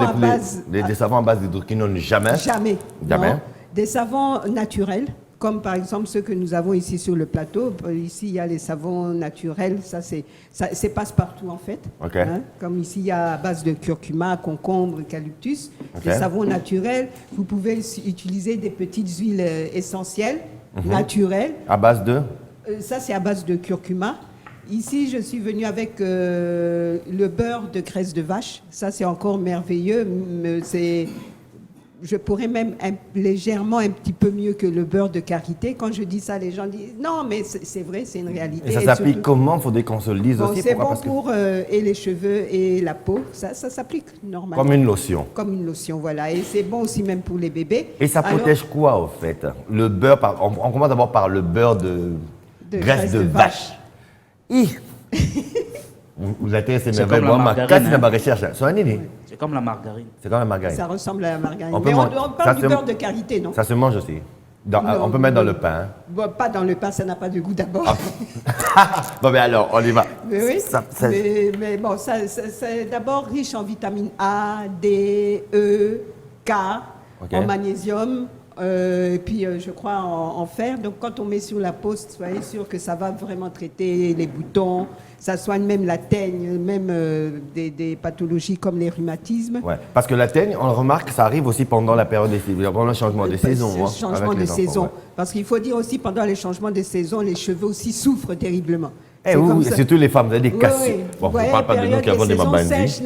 des savons à base d'hydroquinone, jamais. Jamais. Jamais. Non. Des savons naturels, comme par exemple ceux que nous avons ici sur le plateau. Ici, il y a les savons naturels, c'est passe-partout en fait. Okay. Hein? Comme ici, il y a à base de curcuma, concombre, eucalyptus. Okay. Des savons naturels. Vous pouvez utiliser des petites huiles essentielles, naturelles. À base de? Ça, c'est à base de curcuma. Ici, je suis venue avec le beurre de graisse de vache. Ça, c'est encore merveilleux. Je pourrais même légèrement un petit peu mieux que le beurre de karité. Quand je dis ça, les gens disent non, mais c'est vrai, c'est une réalité. Et ça s'applique comment? Il faudrait qu'on se le dise aussi. C'est bon pour et les cheveux et la peau. Ça s'applique normalement. Comme une lotion. Comme une lotion, voilà. Et c'est bon aussi même pour les bébés. Et ça protège quoi, au fait? Le beurre, on commence d'abord par le beurre de graisse de vache. Vous êtes c'est merveilleux. Moi, ma casse dans ma recherche. C'est comme la margarine. C'est comme la margarine. Ça ressemble à la margarine. On Mais on parle du beurre de karité, non? Ça se mange aussi. On peut mettre dans le pain. Bon, pas dans le pain, ça n'a pas de goût d'abord. Bon, mais alors, on y va. Mais oui, mais bon, c'est d'abord riche en vitamines A, D, E, K, en magnésium, et puis je crois en fer. Donc quand on met sur la peau, soyez sûr que ça va vraiment traiter les boutons, ça soigne même la teigne, même des pathologies comme les rhumatismes. Ouais, parce que la teigne, on remarque, ça arrive aussi pendant la période pendant le changement des saisons. Le changement des saisons. Ouais. Parce qu'il faut dire aussi, pendant les changements des saisons, les cheveux aussi souffrent terriblement. Oui, surtout les femmes, vous avez des casses. Oui. Bon, on ne parle pas de nous qui avons des mabandis.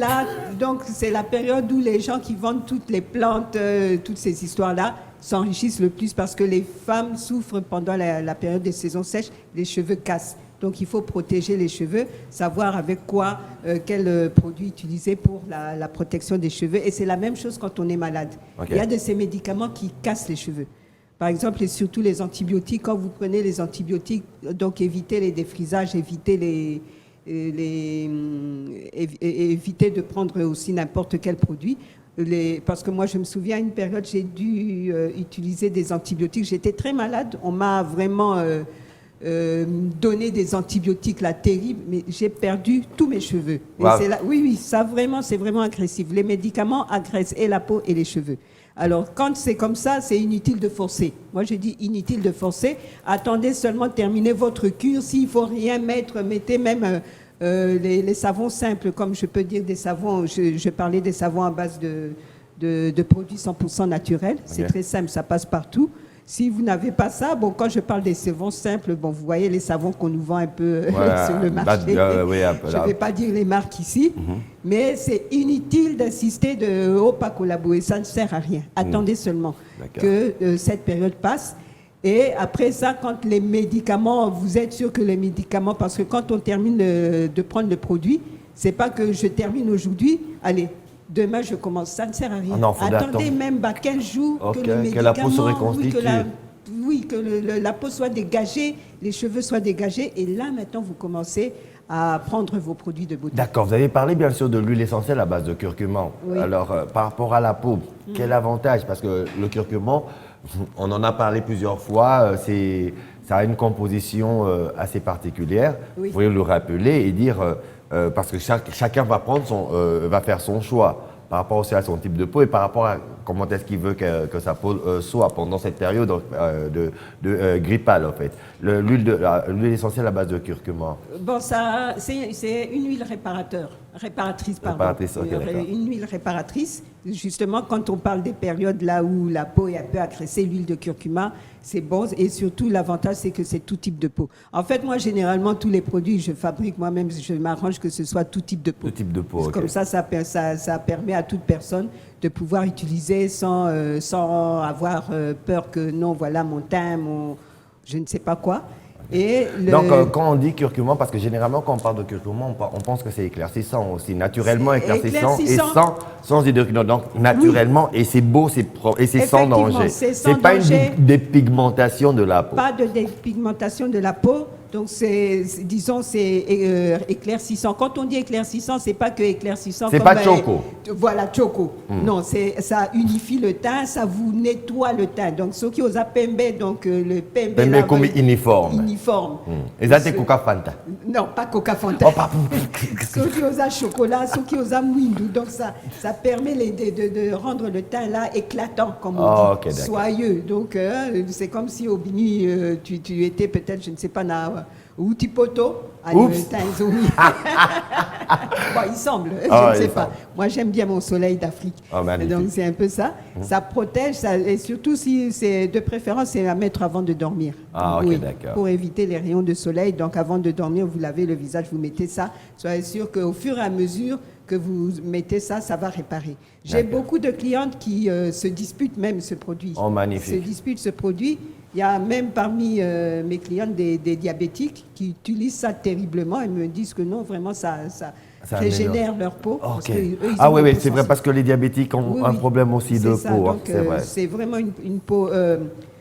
Donc c'est la période où les gens qui vendent toutes les plantes, toutes ces histoires-là, s'enrichissent le plus parce que les femmes souffrent pendant la période des saisons sèches, les cheveux cassent. Donc il faut protéger les cheveux, savoir avec quoi, quel produit utiliser pour la protection des cheveux. Et c'est la même chose quand on est malade. Okay. Il y a de ces médicaments qui cassent les cheveux. Par exemple, et surtout les antibiotiques. Quand vous prenez les antibiotiques, donc évitez les défrisages, évitez évitez de prendre aussi n'importe quel produit. Parce que moi, je me souviens, à une période, j'ai dû utiliser des antibiotiques. J'étais très malade. On m'a vraiment donné des antibiotiques là, terribles, mais j'ai perdu tous mes cheveux. Wow. Et oui, ça vraiment, c'est vraiment agressif. Les médicaments agressent et la peau et les cheveux. Alors, quand c'est comme ça, c'est inutile de forcer. Moi, je dis inutile de forcer. Attendez seulement de terminer votre cure. S'il ne faut rien mettre, mettez même les savons simples, comme je peux dire des savons. Je parlais des savons à base de produits 100% naturels. Okay. C'est très simple, ça passe partout. Si vous n'avez pas ça, bon, quand je parle des savons simples, bon, vous voyez les savons qu'on nous vend un peu sur le marché. Je ne vais pas dire les marques ici, mais c'est inutile d'insister de « oh, pas collaborer », ça ne sert à rien. Attendez seulement que cette période passe. Et après ça, quand les médicaments, vous êtes sûr que les médicaments, parce que quand on termine de prendre le produit, c'est pas que je termine aujourd'hui, allez, demain je commence, ça ne sert à rien. Attendez même 15 jours que le médicament, que la peau se reconstitue. Que la peau soit dégagée, les cheveux soient dégagés, et là maintenant vous commencez à prendre vos produits de beauté. D'accord, vous avez parlé bien sûr de l'huile essentielle à base de curcuma. Oui. Alors par rapport à la peau, quel avantage? Parce que le curcuma, On en a parlé plusieurs fois. Ça a une composition assez particulière. Oui. Vous pouvez le rappeler et dire, parce que chacun va faire son choix par rapport aussi à son type de peau et par rapport à comment est-ce qu'il veut que sa peau soit pendant cette période de grippale en fait. L'huile essentielle à base de curcuma. Bon, ça, c'est une huile réparatrice, pardon. Réparatrice, ok, d'accord. Une huile réparatrice. Justement, quand on parle des périodes là où la peau est un peu agressée, l'huile de curcuma, c'est bon. Et surtout, l'avantage, c'est que c'est tout type de peau. En fait, moi, généralement, tous les produits, je fabrique moi-même, je m'arrange que ce soit tout type de peau. Tout type de peau, ok. Comme ça permet à toute personne de pouvoir utiliser sans avoir peur que non, voilà mon teint, je ne sais pas quoi. Et Donc, quand on dit curcuma, parce que généralement, quand on parle de curcuma, on pense que c'est éclaircissant aussi, naturellement éclaircissant et sans hydroquinone. Donc, naturellement, et c'est beau, c'est propre, et c'est sans danger. C'est pas une dépigmentation de la peau. Pas de dépigmentation de la peau. Donc, disons, c'est éclaircissant. Quand on dit éclaircissant, c'est pas que éclaircissant. C'est pas choco. Voilà, choco. Non, ça unifie le teint, ça vous nettoie le teint. Donc, ceux qui osent pembe, donc le pembe. Pembe comme uniforme. Uniforme. Et ça, c'est Coca Fanta. Non, pas Coca Fanta. Oh, pardon. Ceux qui osent chocolat, ceux qui osent mouindou. Donc, ça permet de rendre le teint là éclatant, comme on dit. Okay, soyeux. Donc, c'est comme si au Bini, tu étais peut-être, je ne sais pas, ou Tipoto. Bon, il semble, je ne sais pas. Moi, j'aime bien mon soleil d'Afrique. Oh, donc, c'est un peu ça. Ça protège, et surtout, si c'est de préférence, c'est à mettre avant de dormir. Ah, ok, d'accord. Pour éviter les rayons de soleil. Donc, avant de dormir, vous lavez le visage, vous mettez ça. Soyez sûr qu'au fur et à mesure que vous mettez ça, ça va réparer. J'ai beaucoup de clientes qui se disputent même ce produit. Oh, magnifique. Se disputent ce produit. Il y a même parmi mes clientes des diabétiques qui utilisent ça terriblement et me disent que non, vraiment, ça régénère leur peau. Okay. Oui, c'est vrai, parce que les diabétiques ont un problème aussi de peau. Donc, c'est vraiment une peau,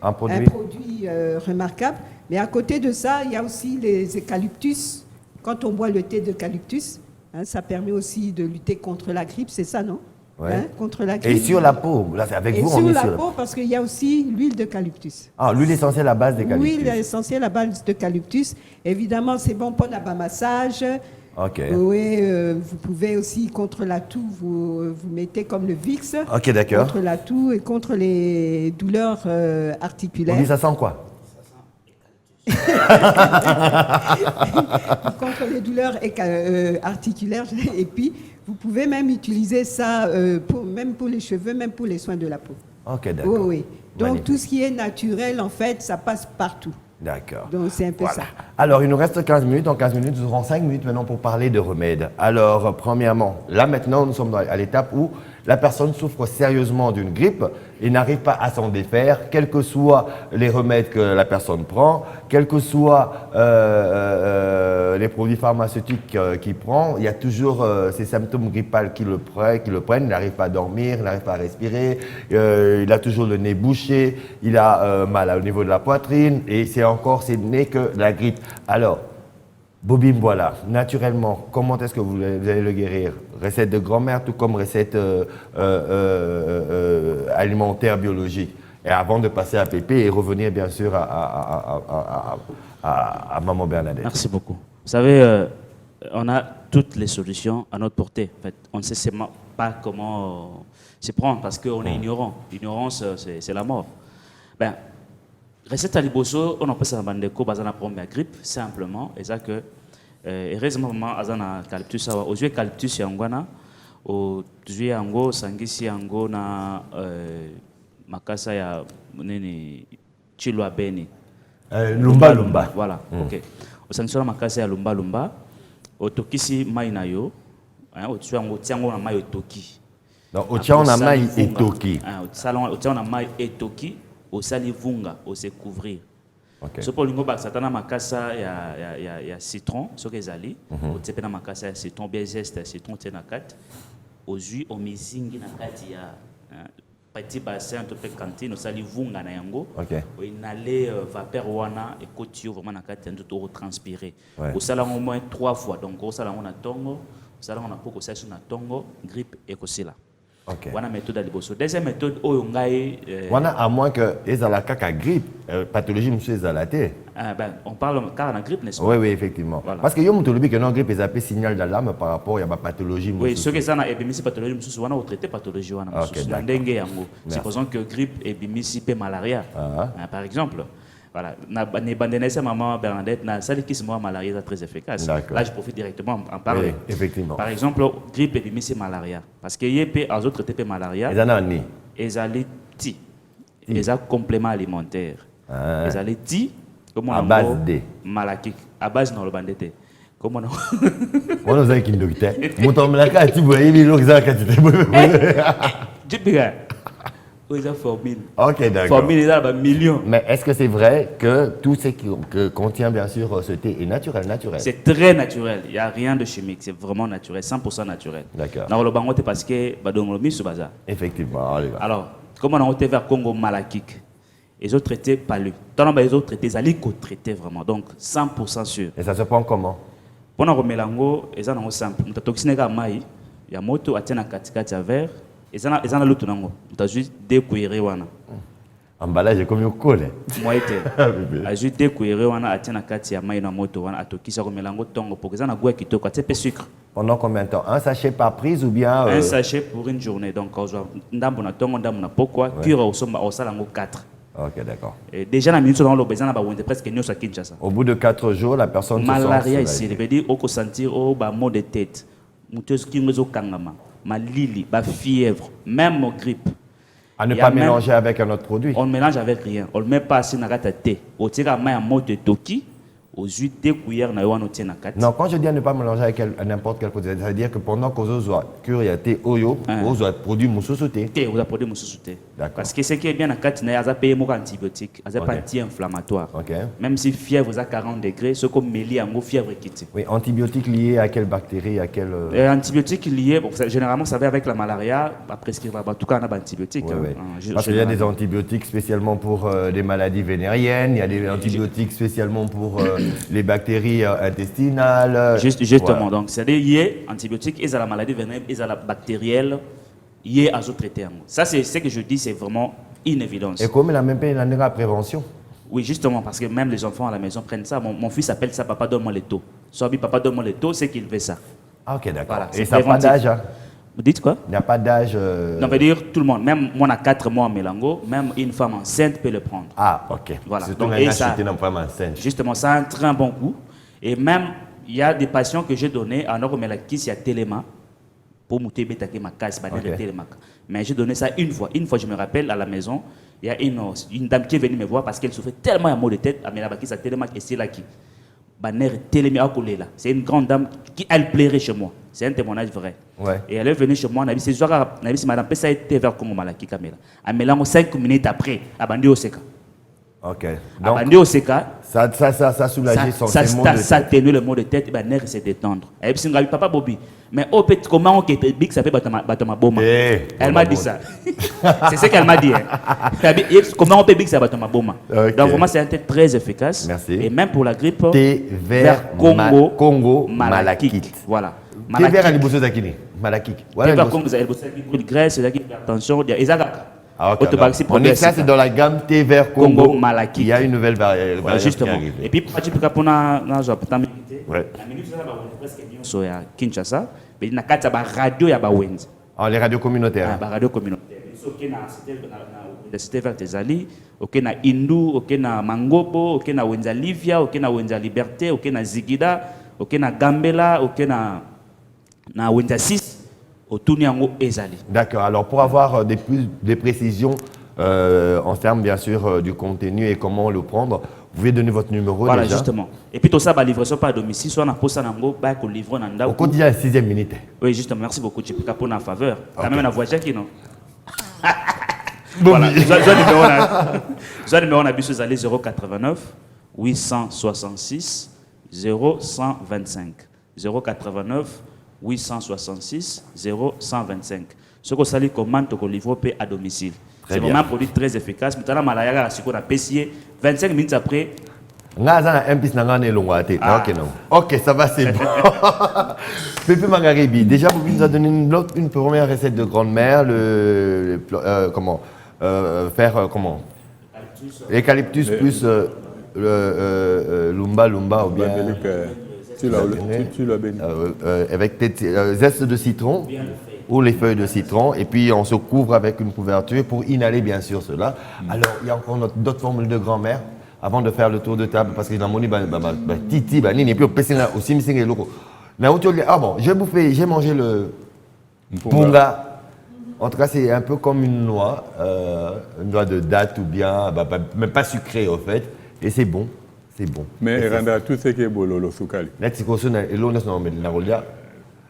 un produit remarquable. Mais à côté de ça, il y a aussi les eucalyptus. Quand on boit le thé d'eucalyptus, ça permet aussi de lutter contre la grippe, c'est ça, non? Ouais. Contre la grippe. Et sur la peau, là c'est avec vous, on est sur la peau, parce qu'il y a aussi l'huile d'eucalyptus. Ah, l'huile essentielle à base d'eucalyptus. L'huile essentielle à base d'eucalyptus. Évidemment, c'est bon pour massage. Ok. Oui, vous pouvez aussi, contre la toux, vous mettez comme le Vicks. Ok, d'accord. Contre la toux et contre les douleurs articulaires. On dit ça sent quoi? Contre les douleurs articulaires. Et puis, vous pouvez même utiliser ça même pour les cheveux, même pour les soins de la peau. Ok, d'accord. Oui. Donc, tout ce qui est naturel, en fait, ça passe partout. D'accord. Donc, c'est un peu ça. Alors, il nous reste 15 minutes. En 15 minutes, nous aurons 5 minutes maintenant pour parler de remèdes. Alors, premièrement, là maintenant, nous sommes à l'étape où la personne souffre sérieusement d'une grippe et n'arrive pas à s'en défaire, quels que soient les remèdes que la personne prend, quels que soient les produits pharmaceutiques qu'il prend, il y a toujours ces symptômes grippales qui le prennent, il n'arrive pas à dormir, il n'arrive pas à respirer, il a toujours le nez bouché, il a mal au niveau de la poitrine et ce n'est que la grippe. Alors, Bobim, voilà, naturellement, comment est-ce que vous allez le guérir? Recette de grand-mère, tout comme recette alimentaire biologique. Et avant de passer à Pépé et revenir bien sûr à Maman Bernadette. Merci beaucoup. Vous savez, on a toutes les solutions à notre portée. En fait, on ne sait pas comment s'y prendre parce qu'on est ignorant. L'ignorance, c'est la mort. Ben, recette à liboso, on appelle ça la bandeko, basé sur la première grippe, simplement. Et ça que, heureusement, azana eucalyptus, aux yeux eucalyptus, yangwana, aux yeux yango, sangisi yango na makasa ya nini chilwa beni. Lumba lumba. Voilà. Ok. Au sanction makasa ya lumba lumba, au tokisi mai na yo, au tu yango tiango na mai toki. Donc au tiango na mai etoki. Au tiango na mai etoki. Au sali vunga, au se couvrir. Ce pour l'ingo bak satana makasa ya citron, ce que zali, au tepena makasa ya citron bien zeste citron tena kat, aux jus au mizingi na kat ya petit bassin to pe cantine au sali vunga na yango. Au inhaler vapeur wana et cotio vraiment na kat yango to transpirer. Au sala au moins 3 fois donc au sala on a tongo, au sala on a poko session na tongo, grippe et kosila. Ok. Wana méthode à liboso. Deuxième méthode, oyongai. Wana à moins que ezala kaka grippe, pathologie monsieur ezalate. On parle car en grippe, n'est-ce pas? Oui, oui, effectivement. Voilà. Parce que yo mutolobi que non grippe ezapé signal d'alarme par rapport à la pathologie. Oui, ceux qui sont à ébimisi pathologie, nous sommes traité pathologie. Ok, d'accord. Supposons que grippe, ébimisi, pe malaria, par exemple. Voilà. Maman Bernadette, ça qui se malaria est très efficace. Là, je profite directement en parler. Oui, effectivement. Par exemple, grippe, ébimisi, malaria. Parce qu'il y a des autres traités malaria. Ils allaient ti. Ils ont complément alimentaire. Ils allaient ti. À base de malakik. À base de bandete. Comment on on a un docteur. Mon malaka, tu vois, il est là, tu vois. Ils ont formule. Ok, d'accord. Formule, ils ont millions. Mais est-ce que c'est vrai que tout ce qui contient bien sûr ce thé est naturel? C'est très naturel. Il n'y a rien de chimique. C'est vraiment naturel, 100% naturel. D'accord. Dans le bango, c'est parce que effectivement. Alors, comment on a vers Congo malakik? Les autres traités palu. Dans les autres traités, ils allaient traités vraiment. Donc 100% sûr. Et ça se prend comment? Pendant que mélango, ils ont simple. Nous toxiné ka mai, ya moto atena katikati ya verre. Ils ont l'autre nango. Nous juste découvrir wana. Emballage comme au col. Moi était. A juste découvrir wana atena kati ya mai na moto wana atokisa ko mélango tongo pour que ça na goût kitoko, c'est sucre. Pendant combien de temps? Un sachet par prise ou bien un sachet pour une journée. Donc quand je ndambo na tongo ndambo na pokwa, cure au somba au salango 4. Ok, d'accord. Déjà, la minute dans l'eau, presque Kinshasa. Au bout de 4 jours, la personne malaria ici, ça veut dire qu'on sentir maux de tête, malili, fièvre, même grippe. À ne pas mélanger avec un autre produit. On ne mélange avec rien. On ne met pas assez de thé. On tire un mode de toki. Aux 2 cuillères na yoano tena kati. Non, quand je dis à ne pas mélanger avec n'importe quel produit, ça veut dire que pendant que vous avez cuire thé oyo, vous avez produit mususu thé. Thé, vous avez produit mususu thé. D'accord. Parce que ce qui est bien à kati na yaza payer mo antibiotique, yaza anti-inflammatoire. OK. Même si fièvre à 40 degrés, ce comme méli en fièvre quitte. Oui, antibiotique lié à quelle bactérie, à quelle antibiotique lié, bon, généralement ça va avec la malaria, à prescrire en tout cas on a antibiotiques. Oui, oui. Parce qu'il y a des antibiotiques spécialement pour des maladies vénériennes, il y a des antibiotiques spécialement pour les bactéries intestinales. Justement, voilà. Donc c'est-à-dire lié antibiotiques et à la maladie vénérienne et à la bactérielle lié à d'autres traités. Ça c'est ce que je dis, c'est vraiment une évidence. Et comme la même peine la prévention. Oui, justement, parce que même les enfants à la maison prennent ça. Mon fils appelle ça papa donne-moi les taux. Soit papa donne-moi les taux, c'est qu'il fait ça. Ah, ok, d'accord. Voilà, et ça n'a pas d'âge hein? Vous dites quoi? Il n'y a pas d'âge. Non, veut dire tout le monde. Même moi, on a 4 mois en mélango, même une femme enceinte peut le prendre. Ah, ok. Voilà. Donc, et ça, une femme enceinte. Justement, ça a un très bon goût. Et même, il y a des patients que j'ai donnés à Noromelakis, il y a Téléma, pour mouter bétaké ma casse, Téléma. Mais j'ai donné ça une fois. Une fois, je me rappelle, à la maison, il y a une dame qui est venue me voir parce qu'elle souffrait tellement de maux de tête. Mais là-bas, ça Téléma et c'est là qui. C'est une grande dame qui elle plairait chez moi. C'est un témoignage vrai. Ouais. Et elle est venue chez moi. Elle a dit madame, ça a été vers Congo Malaki Kamela. Elle m'a dit 5 minutes après, elle a dit au Seka. Ok. Donc, elle a dit au Seka. Ça a soulagé son maux de tête. Ça atténue le mot de tête, et nerf s'est détendre. Elle a dit papa Bobby. Mais au fait, comment on est big, ça fait batama boma. Elle m'a dit ça. C'est ce qu'elle m'a dit. Comment on peut big, ça batama boma. Donc vraiment, c'est un thé très efficace. Merci. Et même pour la grippe, thé vert Congo Malakite. Voilà. Thé vert à l'ibousso zakini. Malakite. Thé vert Congo, c'est graisse, c'est hypertension, ah, okay, on est ça, c'est dans la gamme thé vert Congo Malakite. Il y a une nouvelle variété justement. Qui arrive. Et puis, tu peux prendre ouais. La minute, ça va presque sur Kinshasa. Mais il y a une radio, il y a Wendy. Ah, les radios communautaires. Ah, radio communautaire. C'était vers tes alliés, ok na Hindu, ok na Mangobo, ok na Wenza Livia, ok na Wenza Liberté, ok na Zigida, ok na Gambela, ok na Wenza 6, au Touniango Ezali. D'accord. Alors pour avoir des précisions en termes bien sûr du contenu et comment le prendre, vous pouvez donner votre numéro. Voilà, déjà. Justement. Et puis tout ça, la livraison par domicile, soit on a posé un ango, bah qu'on livre en anda. Au quotidien, 6e minute. Oui, justement. Merci beaucoup. Tu peux capoter en faveur. T'as même une voiture qui non. Voilà. Soit numéro on a bis aller 089 866 0125 089 866 0125. Ce qu'on s'allie commande qu'on livre à domicile. C'est vraiment un produit très efficace. Maintenant, la malaria, c'est qu'on a PCA. 25 minutes après, Ok, non. Ok, ça va, c'est bon. Pépé Mangaribi, déjà, vous nous a donné une première recette de grand-mère, comment comment eucalyptus plus lumba ou bien avec zeste de citron ou les feuilles de citron, et puis on se couvre avec une couverture pour inhaler bien sûr cela. Alors, il y a encore d'autres formules de grand-mère avant de faire le tour de table, parce que dans mon titi, et puis aussi, ah bon, j'ai mangé le punga. En tout cas, c'est un peu comme une noix de date ou bien, mais pas sucrée au fait, et c'est bon, c'est bon. Mais rendre tout ce qui est bololo soukali. Là, c'est quoi ça,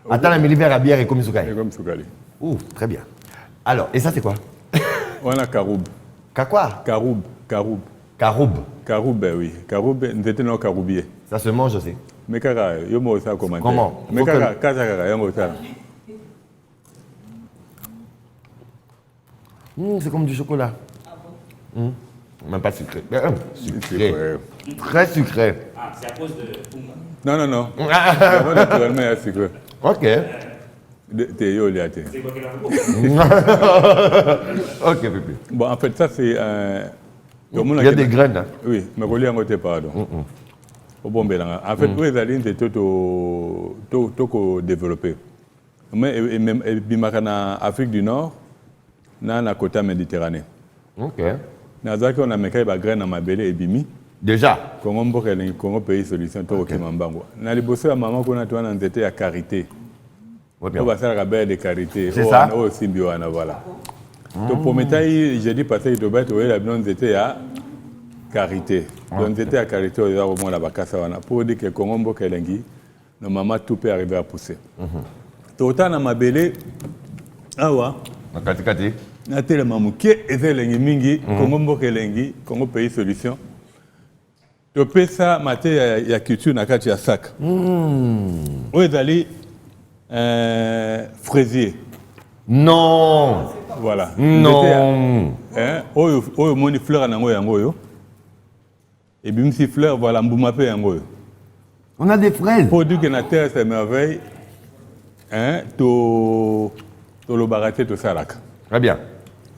attends, la l'hiver à bière et comme soukali. Et comme soukali. Ouh, très bien. Alors, et ça c'est quoi? On a karoub. Quoi? Karoub. Karoub, ben oui. Karoub, nous étions dans karoubier. Ça se mange aussi. Mais kaka, yo mo ça comment? Comment? Mais kaka, yo mo ça. C'est comme du chocolat. Même pas sucré. Sucré. Très sucré. Ah, c'est à cause de Punga. Non. Vraiment naturellement, il y a sucré. Ok. T'es yo, liate. C'est quoi qu'il a Ok, Pépé. Bon, en fait, ça c'est... Il y a des graines. Hein? Oui, mais je ne sais pas. En fait, nous, les alliés, c'est tout développé. Mais en Afrique du Nord, dans la côte méditerranée. Ok. Dans la on a mis des graines dans ma belle et bimi. Déjà. Congo pays solution tout au Kimambango. Dans les bosses à maman qu'on a tout en était à carité. On va faire la belle de carité. C'est ça. Au symbioana, voilà. Donc pour métaille, j'ai dit parce que tu vas trouver la blonde était à carité. Donc c'était à carité au moins la bacassa pour dire que Congo Kelengi, nos mamans tout peut arriver à pousser. Tout autant dans ma belle, awa. Kati. Na tellement muké ezelengi mingi Congo Kelengi, Congo pays solution. Tu peux ça mater ya culture na kati ya sac. Où ezali fraisier. Non. Voilà. Non. Oyo moni fleur nango yango yo. Et bien si fleur voilà mbuma pe yango yo. On a des fraises. Pour dire que la terre c'est merveille. To lo baraté to salaka. Très bien.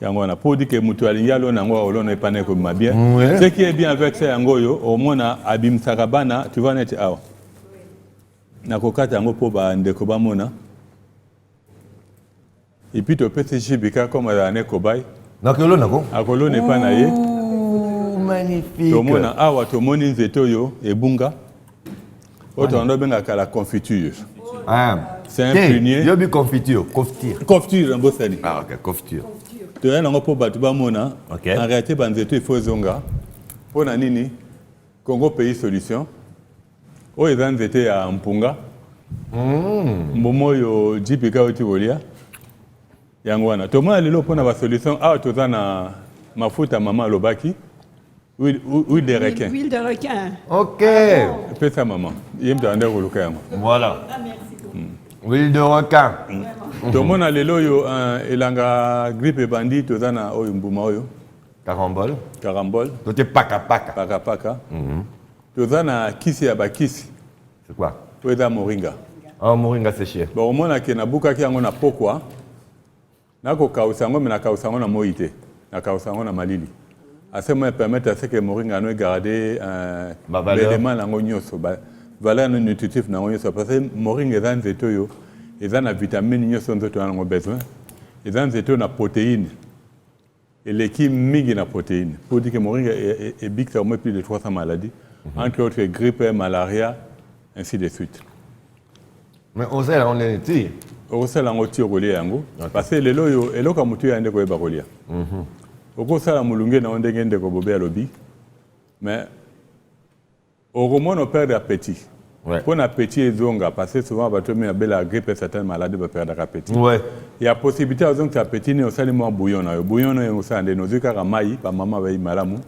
Yango na pour dire que mutu alingalo nango olona epane ko bien. Ouais. Ce qui est bien avec ça yango yo au moins abim sarabana tu vas net awa. Na kokata yango po ba ndeko ba mona. Et puis tu peux te chibika comme à l'année cobaye. Donc l'eau n'a pas. À Colo n'est pas naïe. Magnifique. Tout le monde a tout le monde inzetoyo et bunga. Autant on a bien la confiture. Ah. C'est un prunier. Il y a bu confiture. Confiture en Bossani. Ah ok, confiture. Tu as un peu battu mona. Ok. En réalité, banzeto il faut zonga. Pour nanini Congo pays solution. O ezanzete à mpunga. Momo yo jipika otivolia. Yangwana. Toma lelo pona ba solution a tozana mafuta mama lobaki. Huile de requin. Huile de requin. Ok. Fais ça maman. Yem ta ndeko luka yango. Voilà. Huile de requin. Tomona lelo yo elanga grippe bandi tozana oyo mbuma oyo. Carambole. Tote paka. Paka. Tozana kisi ya bakisi. C'est quoi? Toza moringa. Ah, moringa séché. Bon mona ke na buka ki yango na pokwa. Nako kausango me na kausango na moite. Na kausango na malili. Assez moi permettre à ce que moringa no garder l'élément nango nyoso valeur nutritive nango nyoso parce que moringa ezan zeto yo ezana vitamine nyoso nzoto nango besoin ezan zeto na protéine et l'équipe mingi na protéine pour dire que moringa est big ça au moins plus de 300 maladies entre autres grippe, malaria ainsi de suite. Mais on sait on est ici. On sait lango tirolé yango parce que lelo yo eloko mutu ya ndeko yeba kolia. Oko sala mulunge na ondenge ndeko bobe alobi. Mais au roman on perd appétit. Ouais. Pour l'appétit ezonga parce que souvent bato mi abela grippe certaines maladies ba perdre appétit. Ouais. Il y a possibilité aux appétit ne osali mo bouillon na bouillon no osande no zika ramai ba mama ba malamu.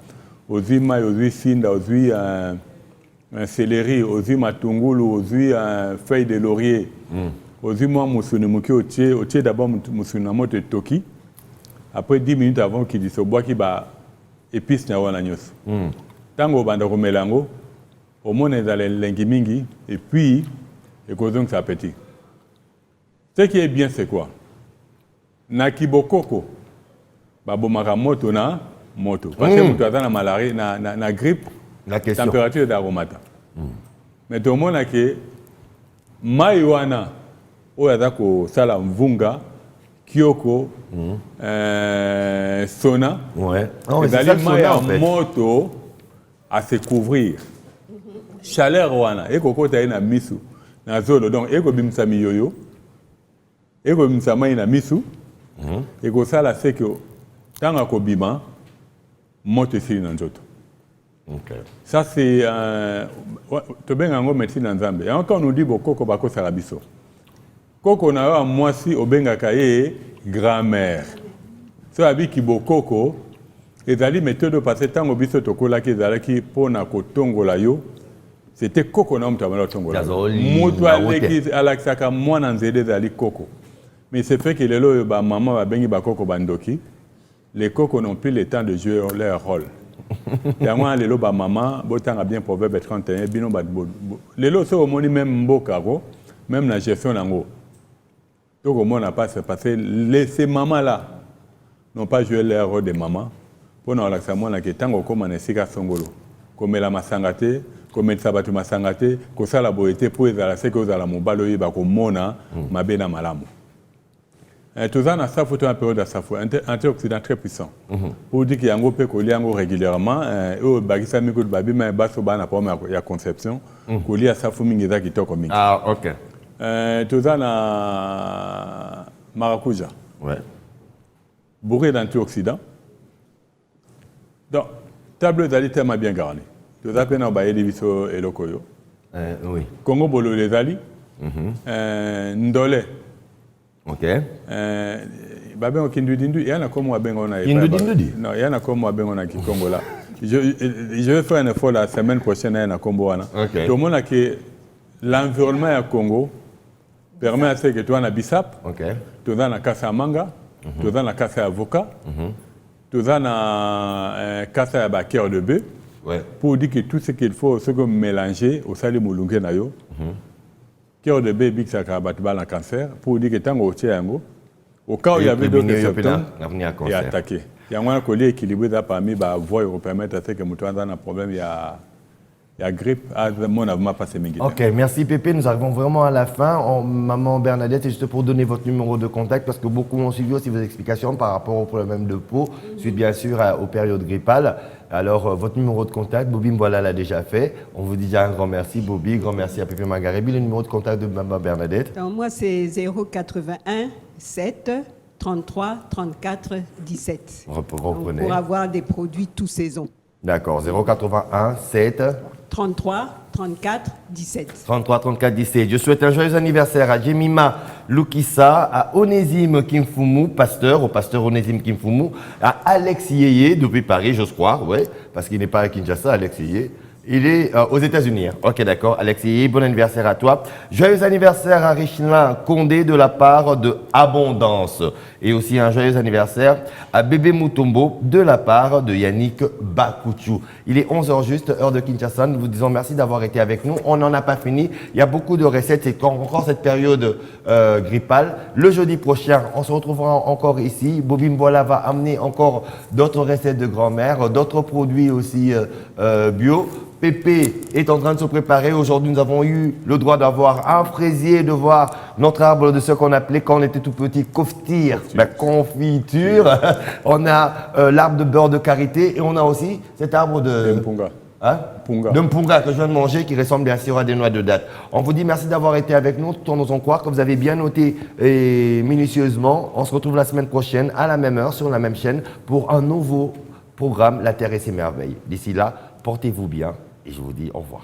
Ozui mai ozui sinda ozui un céleri ozui matungulu ozui feuille de laurier. Ozui mo musuni muki otie d'abord musuni na moto toki. Après 10 minutes avant qu'il dise au bois qui va épice na wana nyos. Tango banda komelango au moins dans les lengi mingi, et puis, et donc ça petit. Ce qui est bien, c'est quoi? Na kibokoko, babomaka moto na moto. Parce que moto a na malaria, na grippe, La question. température d'aromata. Mais tout le monde a que Maïwana, Oyadako, Sala Mvunga, Kyoko, Sona, Ouais. Non, mais et c'est ça d'aller le sauna, en fait. moto à se couvrir. Chaleur wana, et koko ta na misu, na zolo donc et ko bimsa miyoyo, et ko bimsa mai na misu, et ko sala c'est que tanga ko bima moto sili na nzoto. Ok. Ça c'est to benga ngo médecine en Zambie. Et encore on nous dit bokoko bako sala biso. Koko na wa mwasi obenga kaye grand-mère. So abi ki bokoko ezali méthode parce que tango biso tokola ki ezalaki pona kotongola yo. C'était Coco na mtamala tongola. Mutu aleki alakisaka mwana nzede zali Coco. Mais c'est fait que les lois ba maman ba bengi ba Coco bandoki. Les Coco n'ont plus le temps de jouer leur rôle. Et moi les lois ba maman botanga bien proverbe 31 bino ba les lois so moni même mboka ko même la gestion nango. Donc au moins n'a pas se passer ces mamans là n'ont pas joué leur rôle de maman. Pour na alakisa mwana ke tango koma na sika songolo. Komela masangate comme sabatu masangate ko sala boyete pour ezala ce que ezala mobalo yeba ko mona mabena malamu. Tout ça na sa photo en période de sa photo antioxydant très puissant. Pour dire qu'il y a un gros peu qu'on régulièrement au bagisa miko de babi mais baso bana pour ya conception ko lia sa fu mingi za kitoko mingi. Ah, ok. Tout ça na maracuja. Ouais. Bourré d'antioxydants. Donc table d'ali tellement bien garni. Tout ça peine baye diviso et lokoyo. Oui. Congo bolo les ali. Ndolé. Ok. Babé au kindudindu, il y en a comme moi ben on a. Kindudindu? Non, il y en a comme moi ben on a qui Congo là. Je vais faire un effort la semaine prochaine à na Congo là. Ok. Tout le monde a que l'environnement à Congo permet à ce que tu as na bissap. Ok. Tu as na kasa manga, tu as na kasa avocat. Tu as na kasa à cœur de bœuf. Ouais. Pour dire que tout ce qu'il faut, ce que mélanger au sali moulungue na yo. Cœur de bébé qui s'est abattu dans le cancer. Pour dire que tant au Tchéango, au cas où il y avait d'autres symptômes, il y a attaqué. Il y a un collier équilibré parmi les voies pour permettre à ce que nous ayons un problème, il y a grippe, mon avons passé mes guides. Ok, merci Pépé, nous arrivons vraiment à la fin. Maman Bernadette, c'est juste pour donner votre numéro de contact parce que beaucoup ont suivi aussi vos explications par rapport aux problèmes de peau, suite bien sûr aux périodes grippales. Alors, votre numéro de contact, Bobby Mboala l'a déjà fait. On vous dit déjà un grand merci, Bobby. Grand merci à Pépé Magarébi. Le numéro de contact de Maman Bernadette. Alors, moi, c'est 081 7 33 34 17. Reprenez. Pour avoir des produits tout saison. D'accord, 081 7 33 34 17. 33 34 17. Je souhaite un joyeux anniversaire à Jemima Lukissa, à Onésime Kimfumu, pasteur, au pasteur Onésime Kimfumu, à Alex Yeye, depuis Paris, j'ose croire, ouais, parce qu'il n'est pas à Kinshasa, Alex Yeye. Il est aux États-Unis. Ok, d'accord. Alex Yeye, bon anniversaire à toi. Joyeux anniversaire à Richelin Condé de la part de Abondance. Et aussi un joyeux anniversaire à Bébé Mutombo de la part de Yannick Bakouchou. Il est 11h juste, heure de Kinshasa. Nous vous disons merci d'avoir été avec nous. On n'en a pas fini. Il y a beaucoup de recettes. C'est encore cette période grippale. Le jeudi prochain, on se retrouvera encore ici. Bobby Mboala va amener encore d'autres recettes de grand-mère, d'autres produits aussi bio. Pépé est en train de se préparer. Aujourd'hui, nous avons eu le droit d'avoir un fraisier, de voir notre arbre de ce qu'on appelait quand on était tout petit, koftir, la confiture. On a l'arbre de beurre de karité et on a aussi cet arbre de... Mpunga. Hein? De mpunga que je viens de manger qui ressemble bien sûr à des noix de date. On vous dit merci d'avoir été avec nous tout en osant croire que vous avez bien noté et minutieusement. On se retrouve la semaine prochaine à la même heure sur la même chaîne pour un nouveau programme La Terre et ses merveilles. D'ici là, portez-vous bien et je vous dis au revoir.